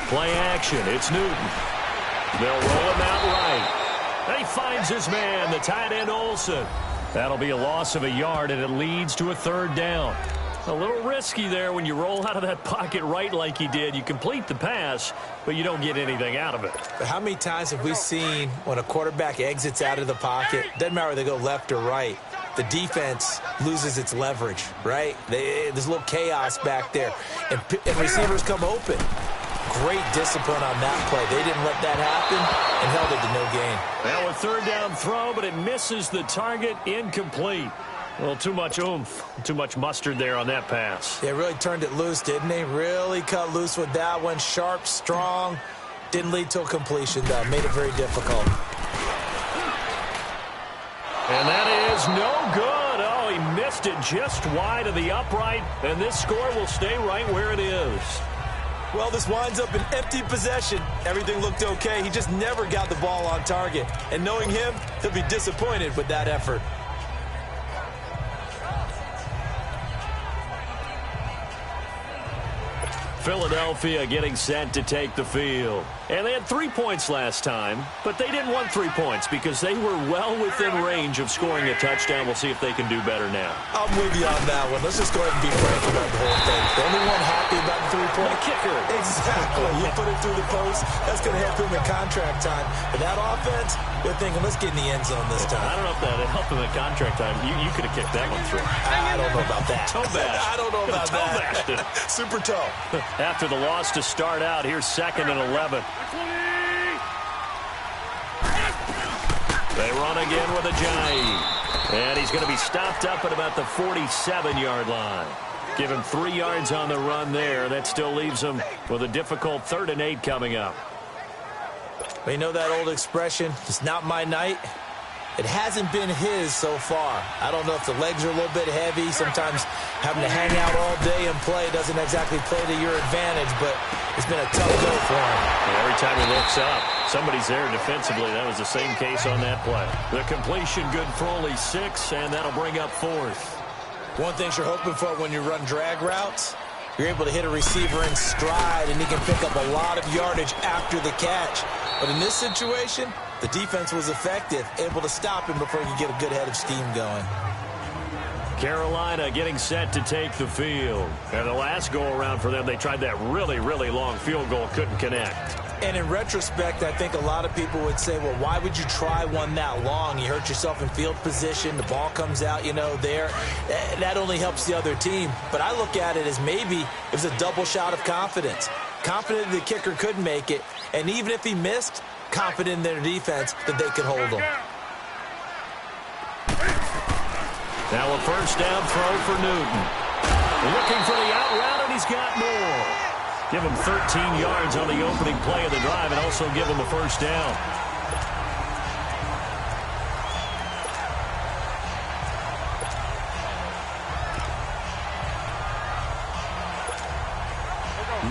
S2: Play action. It's Newton. They'll roll him out right. And he finds his man, the tight end Olsen. That'll be a loss of a yard, and it leads to a third down. A little risky there when you roll out of that pocket right like he did. You complete the pass, but you don't get anything out of it.
S1: But how many times have we seen when a quarterback exits out of the pocket, doesn't matter whether they go left or right, the defense loses its leverage, right? There's a little chaos back there, and receivers come open. Great discipline on that play. They didn't let that happen and held it to no gain.
S2: Now a third down throw, but it misses the target, incomplete. Well, too much oomph, too much mustard there on that pass.
S1: They really turned it loose, didn't they? Really cut loose with that one. Sharp, strong. Didn't lead to a completion, though. Made it very difficult.
S2: And that is no good. Oh, he missed it just wide of the upright, and this score will stay right where it is.
S1: Well, this winds up an empty possession. Everything looked okay. He just never got the ball on target. And knowing him, he'll be disappointed with that effort.
S2: Philadelphia getting set to take the field. And they had 3 points last time, but they didn't want 3 points because they were well within range of scoring a touchdown. We'll see if they can do better now.
S1: I'm with you on that one. Let's just go ahead and be frank about the whole thing. The only one happy about the 3-point
S2: kicker.
S1: Exactly. You put it through the post. That's going to help him in contract time. But that offense, they're thinking, let's get in the end zone this time.
S2: I don't know if that helped him in contract time. You could have kicked that one through.
S1: I don't know about that.
S2: Toe bash.
S1: I don't know about
S2: Toe bashed it.
S1: Super toe.
S5: after the loss to start out. Here's 2nd and 11. They run again with Ajayi. And he's going to be stopped up at about the 47-yard line. Give him 3 yards on the run there. That still leaves him with a difficult 3rd and 8 coming up.
S1: Well, you know that old expression, it's not my night? It hasn't been his so far. I don't know if the legs are a little bit heavy. Sometimes having to hang out all day and play doesn't exactly play to your advantage, but it's been a tough go for him.
S5: And every time he looks up, somebody's there defensively. That was the same case on that play. The completion good for only 6, and that'll bring up 4th.
S1: One thing you're hoping for when you run drag routes, you're able to hit a receiver in stride, and he can pick up a lot of yardage after the catch. But in this situation, the defense was effective, able to stop him before he could get a good head of steam going.
S5: Carolina getting set to take the field. And the last go-around for them, they tried that really, really long field goal, couldn't connect.
S1: And in retrospect, I think a lot of people would say, well, why would you try one that long? You hurt yourself in field position. The ball comes out, there. That only helps the other team. But I look at it as maybe it was a double shot of confidence. Confident the kicker could make it. And even if he missed, confident in their defense that they could hold him.
S5: Now a first down throw for Newton. Looking for the out route, and he's got more. Give him 13 yards on the opening play of the drive and also give him a first down.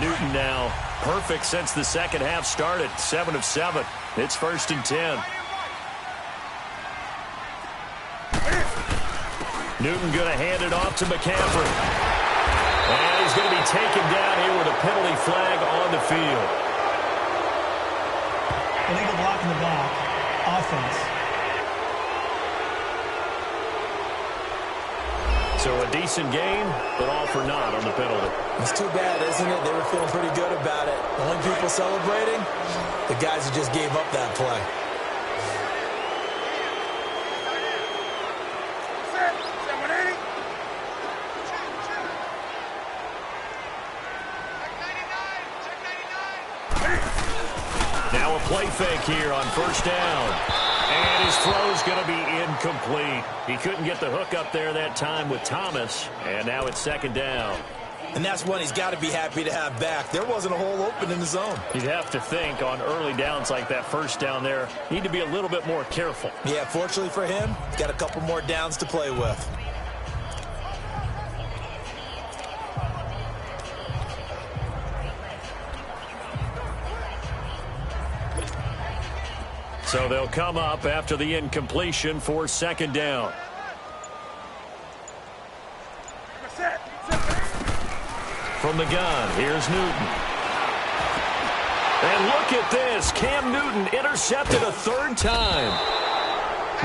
S5: Newton now perfect since the second half started. 7 of 7. It's 1st and 10. Newton going to hand it off to McCaffrey. And he's going to be taken down here with a penalty flag on the field.
S3: Illegal block in the back. Offense.
S5: So a decent game, but all for naught on the penalty.
S1: It's too bad, isn't it? They were feeling pretty good about it. The only people celebrating, the guys who just gave up that play.
S5: Now a play fake here on first down. And his throw's going to be incomplete. He couldn't get the hook up there that time with Thomas. And now it's 2nd down.
S1: And that's one he's got to be happy to have back. There wasn't a hole open in the zone.
S5: You'd have to think on early downs like that first down there, need to be a little bit more careful.
S1: Yeah, fortunately for him, he's got a couple more downs to play with.
S5: So they'll come up after the incompletion for 2nd down. From the gun, here's Newton. And look at this. Cam Newton intercepted a 3rd time.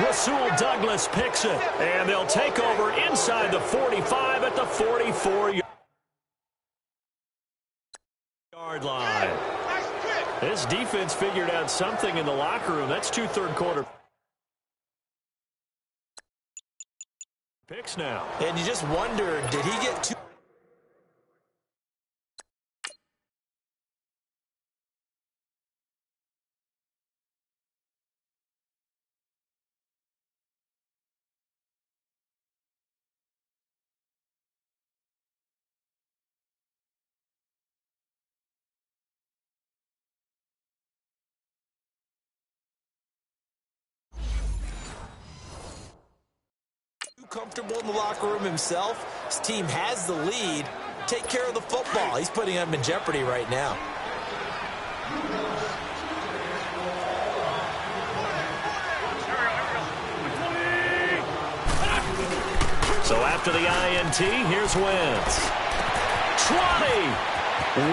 S5: Rasul Douglas picks it. And they'll take over inside the 45 at the 44-yard line. This defense figured out something in the locker room. That's 2 third-quarter picks now.
S1: And you just wonder, did he get too... comfortable in the locker room himself? His team has the lead. Take care of the football. He's putting them in jeopardy right now.
S5: So after the INT, here's Wentz. 20!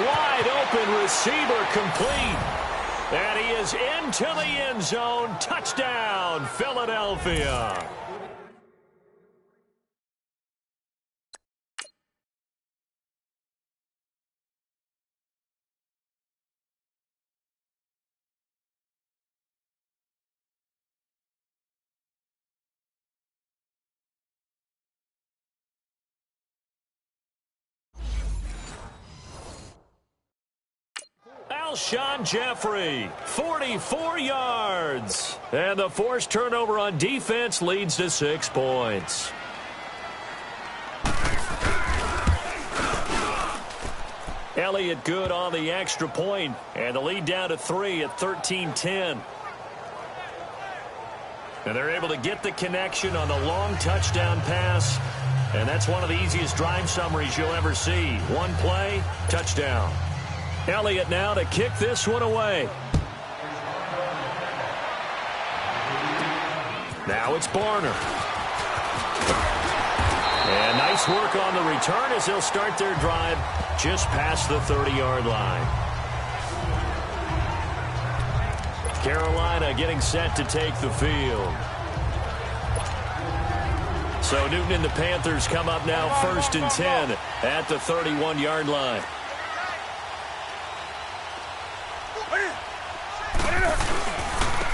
S5: Wide open receiver complete. And he is into the end zone. Touchdown, Philadelphia. Alshon Jeffrey, 44 yards. And the forced turnover on defense leads to 6 points. Elliott good on the extra point, and the lead down to 3 at 13-10. And they're able to get the connection on the long touchdown pass. And that's one of the easiest drive summaries you'll ever see. One play, touchdown. Elliott now to kick this one away. Now it's Barner. And nice work on the return as they'll start their drive just past the 30-yard line. Carolina getting set to take the field. So Newton and the Panthers come up now 1st and 10 at the 31-yard line.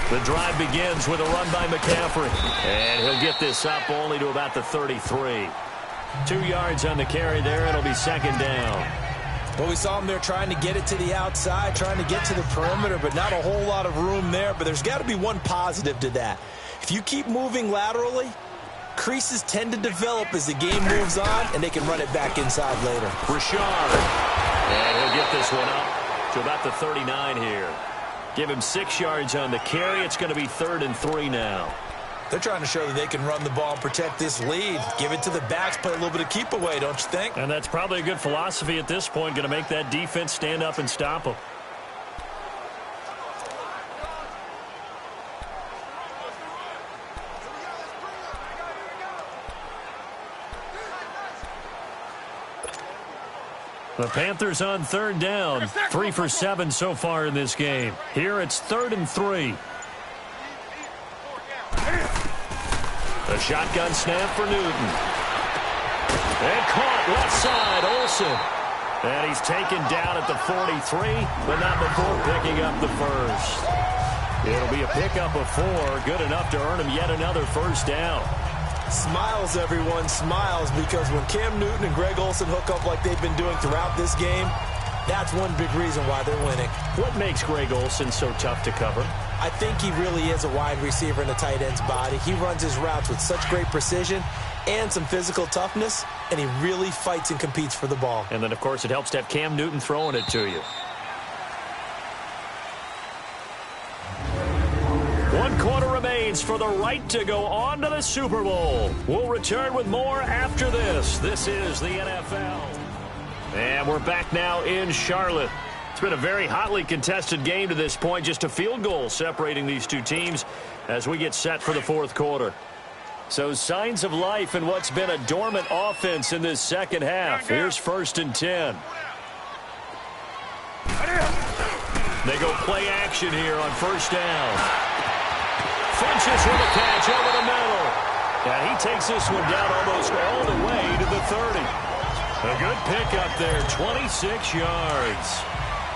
S5: The drive begins with a run by McCaffrey. And he'll get this up only to about the 33. 2 yards on the carry there. It'll be 2nd down.
S1: Well, we saw him there trying to get it to the outside, trying to get to the perimeter, but not a whole lot of room there. But there's got to be one positive to that. If you keep moving laterally, creases tend to develop as the game moves on, and they can run it back inside later.
S5: Rashard. And he'll get this one up to about the 39 here. Give him 6 yards on the carry. It's going to be 3rd and 3 now.
S1: They're trying to show that they can run the ball and protect this lead. Give it to the backs, play a little bit of keep away, don't you think?
S5: And that's probably a good philosophy at this point, going to make that defense stand up and stop them. The Panthers on 3rd down. 3 for 7 so far in this game. Here it's 3rd and 3. The shotgun snap for Newton. And caught left side, Olsen. And he's taken down at the 43, but not before picking up the first. It'll be a pickup of 4, good enough to earn him yet another 1st down.
S1: Smiles, everyone, smiles, because when Cam Newton and Greg Olsen hook up like they've been doing throughout this game, that's one big reason why they're winning.
S5: What makes Greg Olsen so tough to cover?
S1: I think he really is a wide receiver in a tight end's body. He runs his routes with such great precision and some physical toughness, and he really fights and competes for the ball.
S5: And then, of course, it helps to have Cam Newton throwing it to you. 1 quarter remains for the right to go on to the Super Bowl. We'll return with more after this. This is the NFL. And we're back now in Charlotte. It's been a very hotly contested game to this point. Just a field goal separating these two teams as we get set for the 4th quarter. So signs of life in what's been a dormant offense in this second half. Here's 1st and 10. They go play action here on 1st down. Finches with a catch over the middle. And he takes this one down almost all the way to the 30. A good pickup there, 26 yards.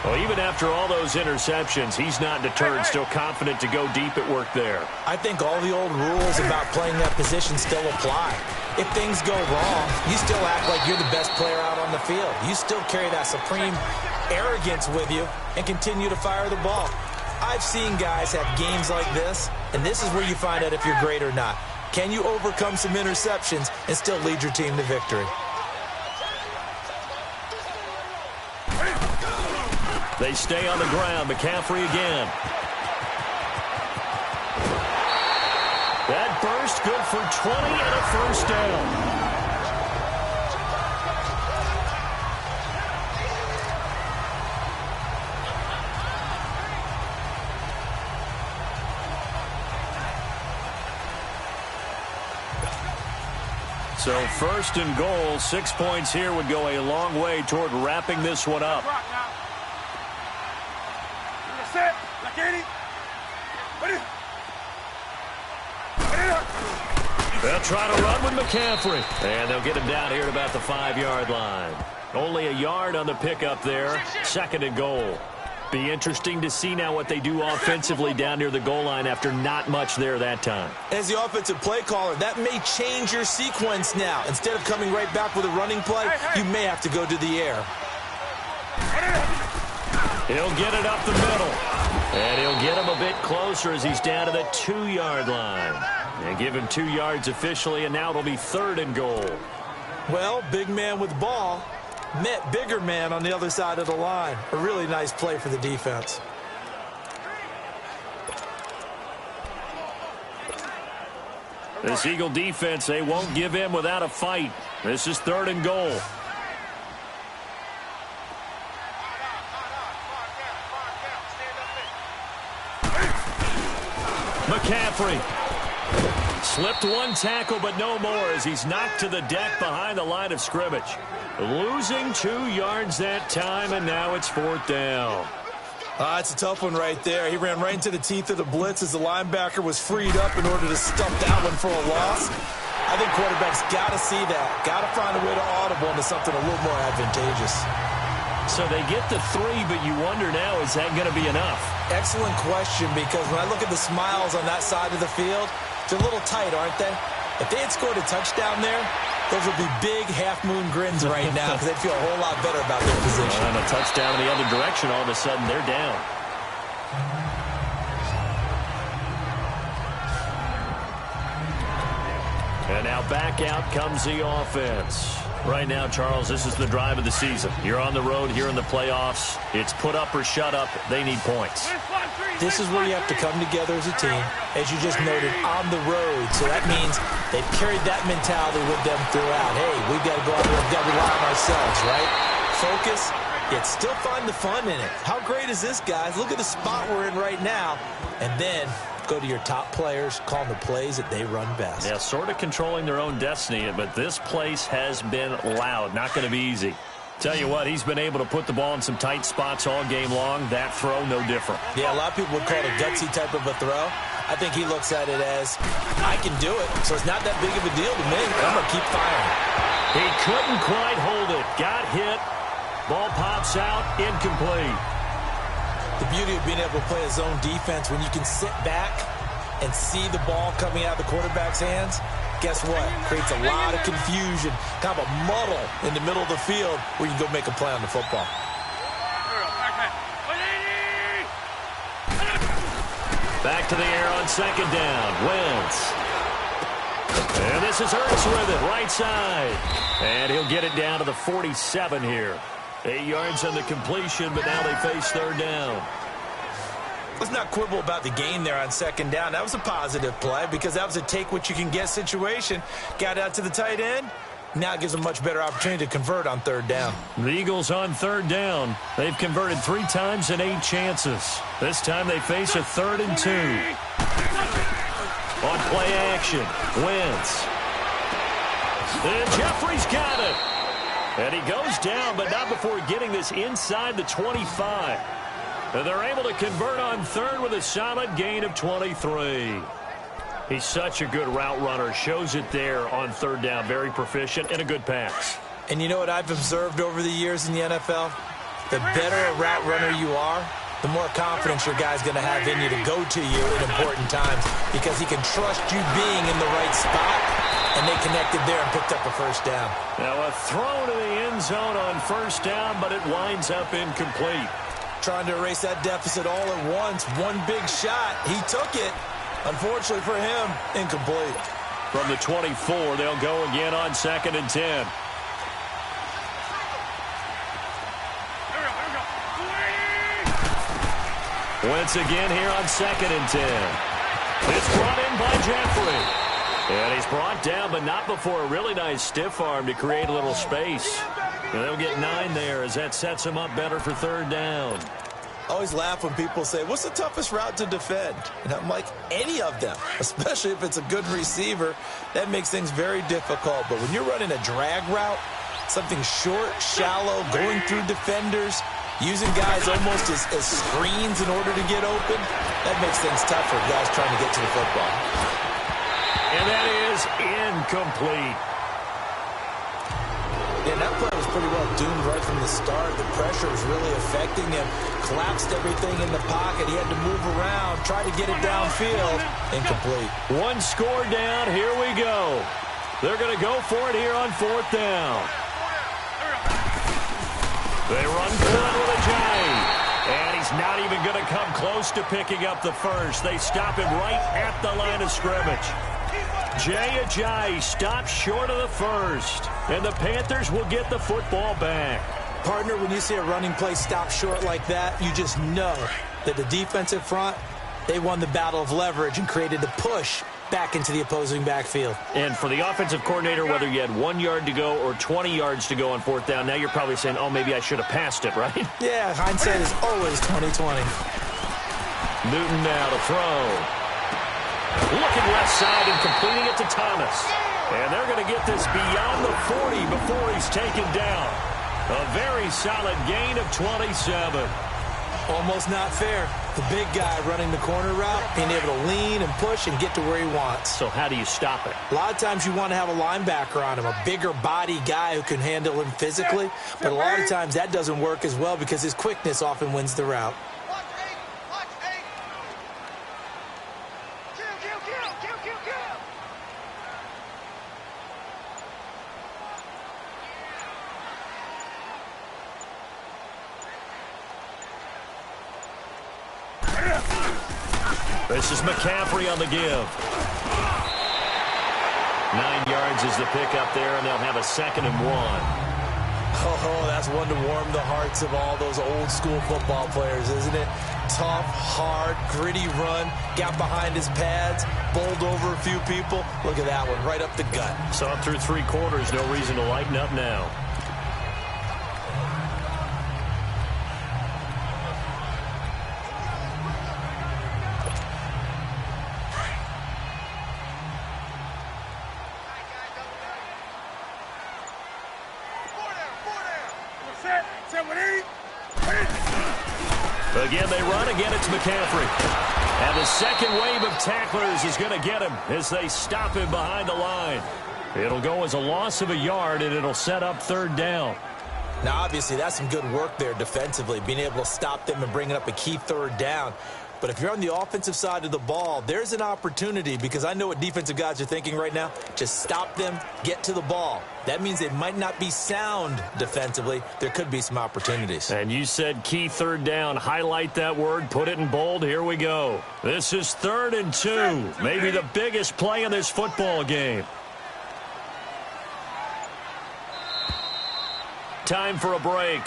S5: Well, even after all those interceptions, he's not deterred, still confident to go deep at work there.
S1: I think all the old rules about playing that position still apply. If things go wrong, you still act like you're the best player out on the field. You still carry that supreme arrogance with you and continue to fire the ball. I've seen guys have games like this, and this is where you find out if you're great or not. Can you overcome some interceptions and still lead your team to victory?
S5: They stay on the ground. McCaffrey again. That burst good for 20 and a 1st down. So 1st and goal, 6 points here would go a long way toward wrapping this one up. They'll try to run with McCaffrey. And they'll get him down here at about the 5-yard line. Only a yard on the pickup there. 2nd and goal. Be interesting to see now what they do offensively down near the goal line after not much there that time.
S1: As the offensive play caller, that may change your sequence now. Instead of coming right back with a running play, you may have to go to the air.
S5: He'll get it up the middle. And he'll get him a bit closer as he's down to the 2-yard line. And give him 2 yards officially, and now it'll be 3rd and goal.
S1: Well, big man with ball met bigger man on the other side of the line. A really nice play for the defense.
S5: This Eagle defense, they won't give in without a fight. This is 3rd and goal. McCaffrey slipped one tackle, but no more as he's knocked to the deck behind the line of scrimmage. Losing 2 yards that time, and now it's 4th down.
S1: It's a tough one right there. He ran right into the teeth of the blitz as the linebacker was freed up in order to stump that one for a loss. I think quarterbacks got to see that. Got to find a way to audible into something a little more advantageous.
S5: So they get the 3, but you wonder now, is that going to be enough?
S1: Excellent question, because when I look at the smiles on that side of the field, they're a little tight, aren't they? If they had scored a touchdown there, those would be big half-moon grins right now because they'd feel a whole lot better about their position.
S5: And a touchdown in the other direction, all of a sudden they're down. And now back out comes the offense. Right now, Charles, this is the drive of the season. You're on the road here in the playoffs. It's put up or shut up. They need points.
S1: This is where you have to come together as a team, as you just noted, on the road. So that means they've carried that mentality with them throughout. Hey, we've got to go out there, we've got to rely on ourselves, right? Focus, yet still find the fun in it. How great is this, guys? Look at the spot we're in right now. And then go to your top players, call them the plays that they run best.
S5: Yeah, sort of controlling their own destiny, but this place has been loud. Not going to be easy. Tell you what, he's been able to put the ball in some tight spots all game long. That throw, no different.
S1: Yeah, a lot of people would call it a gutsy type of a throw. I think he looks at it as, I can do it, so it's not that big of a deal to me. I'm going to keep firing.
S5: He couldn't quite hold it. Got hit. Ball pops out, incomplete.
S1: The beauty of being able to play a zone defense when you can sit back and see the ball coming out of the quarterback's hands, guess what? Creates a lot of confusion, kind of a muddle in the middle of the field where you can go make a play on the football.
S5: Back to the air on 2nd down. Wentz. And this is Hurts with it, right side. And he'll get it down to the 47 here. 8 yards on the completion, but now they face 3rd down.
S1: Let's not quibble about the gain there on 2nd down. That was a positive play because that was a take-what-you-can-get situation. Got out to the tight end. Now it gives them a much better opportunity to convert on 3rd down.
S5: The Eagles on 3rd down. They've converted 3 times in 8 chances. This time they face a 3rd and 2. On play action, Wentz. And Jeffrey's got it. And he goes down, but not before getting this inside the 25. And they're able to convert on 3rd with a solid gain of 23. He's such a good route runner. Shows it there on 3rd down. Very proficient and a good pass.
S1: And you know what I've observed over the years in the NFL? The better a route runner you are, the more confidence your guy's going to have in you to go to you at important times because he can trust you being in the right spot. And they connected there and picked up a 1st down.
S5: Now a throw to the end zone on 1st down, but it winds up incomplete.
S1: Trying to erase that deficit all at once. One big shot. He took it. Unfortunately for him, incomplete.
S5: From the 24, they'll go again on 2nd and 10. Once again here on 2nd and 10. It's brought in by Jeffrey. And he's brought down, but not before a really nice stiff arm to create a little space. And they'll get 9 there as that sets him up better for 3rd down.
S1: I always laugh when people say, what's the toughest route to defend? And I'm like, any of them, especially if it's a good receiver. That makes things very difficult. But when you're running a drag route, something short, shallow, going through defenders, using guys almost as screens in order to get open, that makes things tough for guys trying to get to the football.
S5: And that is incomplete.
S1: Yeah, that play was pretty well doomed right from the start. The pressure was really affecting him. Collapsed everything in the pocket. He had to move around, try to get it downfield. Incomplete.
S5: 1 score down. Here we go. They're going to go for it here on 4th down. They run for it with a Giant. close to picking up the first. They stop him right at the line of scrimmage. Jay Ajayi stops short of the first, and the Panthers will get the football back.
S1: Partner, when you see a running play stop short like that, you just know that the defensive front, they won the battle of leverage and created the push back into the opposing backfield.
S5: And for the offensive coordinator, whether you had 1 yard to go or 20 yards to go on fourth down, now you're probably saying, oh, maybe I should have passed it, right?
S1: Yeah, hindsight is always 20/20.
S5: Newton now to throw. Looking left side and completing it to Thomas. And they're going to get this beyond the 40 before he's taken down. A very solid gain of 27.
S1: Almost not fair. The big guy running the corner route, being able to lean and push and get to where he wants.
S5: So how do you stop it?
S1: A lot of times you want to have a linebacker on him, a bigger body guy who can handle him physically. But a lot of times that doesn't work as well because his quickness often wins the route.
S5: This is McCaffrey on the give. 9 yards is the pickup there, and they'll have a 2nd and 1.
S1: Oh, that's one to warm the hearts of all those old school football players, isn't it? Tough, hard, gritty run, got behind his pads, bowled over a few people. Look at that one, right up the gut.
S5: Saw it through 3 quarters, no reason to lighten up now. Again, they run. Again, it's McCaffrey. And the second wave of tacklers is going to get him as they stop him behind the line. It'll go as a loss of a yard, and it'll set up 3rd down.
S1: Now, obviously, that's some good work there defensively, being able to stop them and bringing up a key 3rd down. But if you're on the offensive side of the ball, there's an opportunity because I know what defensive guys are thinking right now. Just stop them, get to the ball. That means they might not be sound defensively. There could be some opportunities.
S5: And you said key 3rd down. Highlight that word. Put it in bold. Here we go. This is 3rd and 2. Maybe the biggest play in this football game. Time for a break.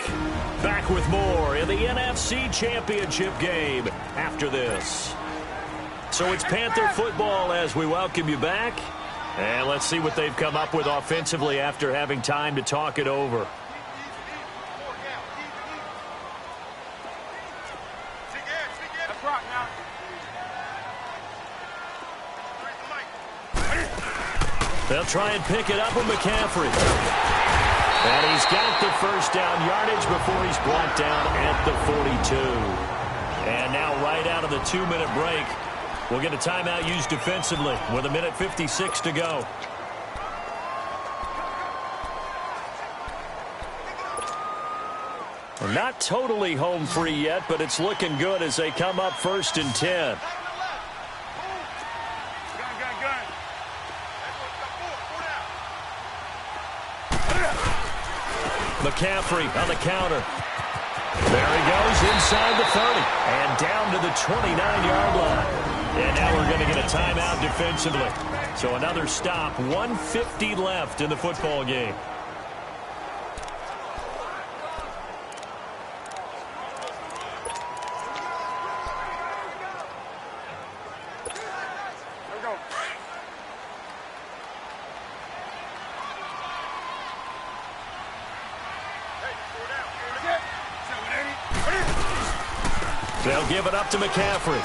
S5: Back with more in the NFC Championship game after this. So it's Panther football as we welcome you back. And let's see what they've come up with offensively after having time to talk it over. They'll try and pick it up with McCaffrey. And he's got the first down yardage before he's brought down at the 42. And now right out of the 2-minute break, we'll get a timeout used defensively with 1:56 to go. Well, not totally home free yet, but it's looking good as they come up 1st and 10. McCaffrey on the counter. There he goes inside the 30 and down to the 29-yard line. And now we're going to get a timeout defensively. So another stop, 1:50 left in the football game. They'll give it up to McCaffrey.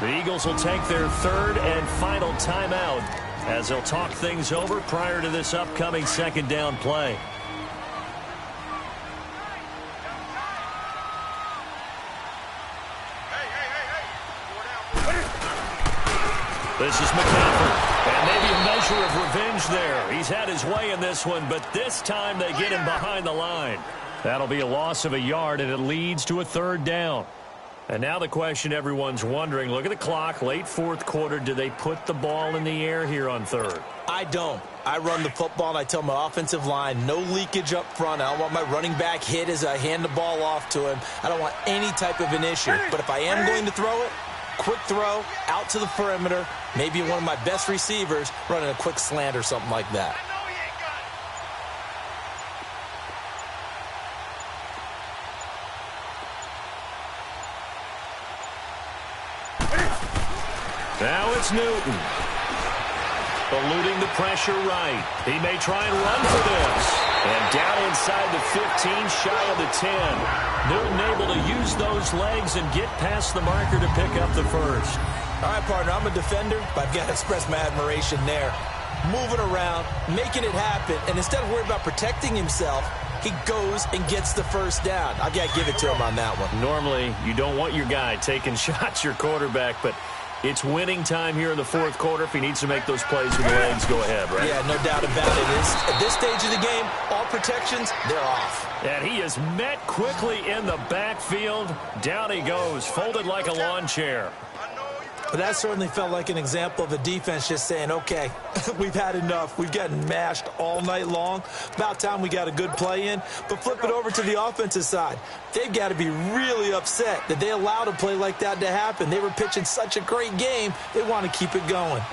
S5: The Eagles will take their 3rd and final timeout as they'll talk things over prior to this upcoming 2nd down play. This is McCaffrey. And maybe a measure of revenge there. He's had his way in this one, but this time they get him behind the line. That'll be a loss of a yard, and it leads to a 3rd down.
S2: And now the question everyone's wondering, look at the clock, late fourth quarter, do they put the ball in the air here on third?
S1: I don't. I run the football, and I tell my offensive line, no leakage up front. I don't want my running back hit as I hand the ball off to him. I don't want any type of an issue. But if I am going to throw it, quick throw, out to the perimeter, maybe one of my best receivers running a quick slant or something like that.
S2: Now it's Newton. Eluding the pressure right. He may try and run for this. And down inside the 15, shy of the 10. Newton able to use those legs and get past the marker to pick up the first.
S1: All right, partner, I'm a defender, but I've got to express my admiration there. Moving around, making it happen, and instead of worrying about protecting himself, he goes and gets the first down. I've got to give it to him on that one.
S2: Normally, you don't want your guy taking shots, your quarterback, but it's winning time here in the fourth quarter. If he needs to make those plays with the legs, go ahead, right?
S1: Yeah, no doubt about it. At this stage of the game, all protections, they're off.
S2: And he is met quickly in the backfield. Down he goes, folded like a lawn chair.
S1: But that certainly felt like an example of a defense just saying, okay, we've had enough. We've gotten mashed all night long. About time we got a good play in. But flip it over to the offensive side. They've got to be really upset that they allowed a play like that to happen. They were pitching such a great game, they want to keep it going.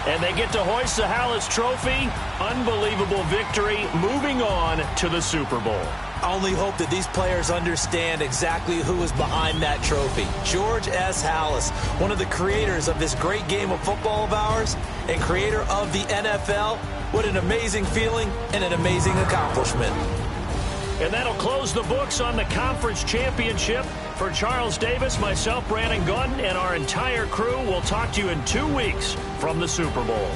S2: And they get to hoist the Hallis Trophy. Unbelievable victory, moving on to the Super Bowl.
S1: I only hope that these players understand exactly who is behind that trophy. George S. Hallis, one of the creators of this great game of football of ours and creator of the NFL. What an amazing feeling and an amazing accomplishment.
S2: And that'll close the books on the conference championship. For Charles Davis, myself, Brandon Gaudin, and our entire crew, we'll talk to you in 2 weeks from the Super Bowl.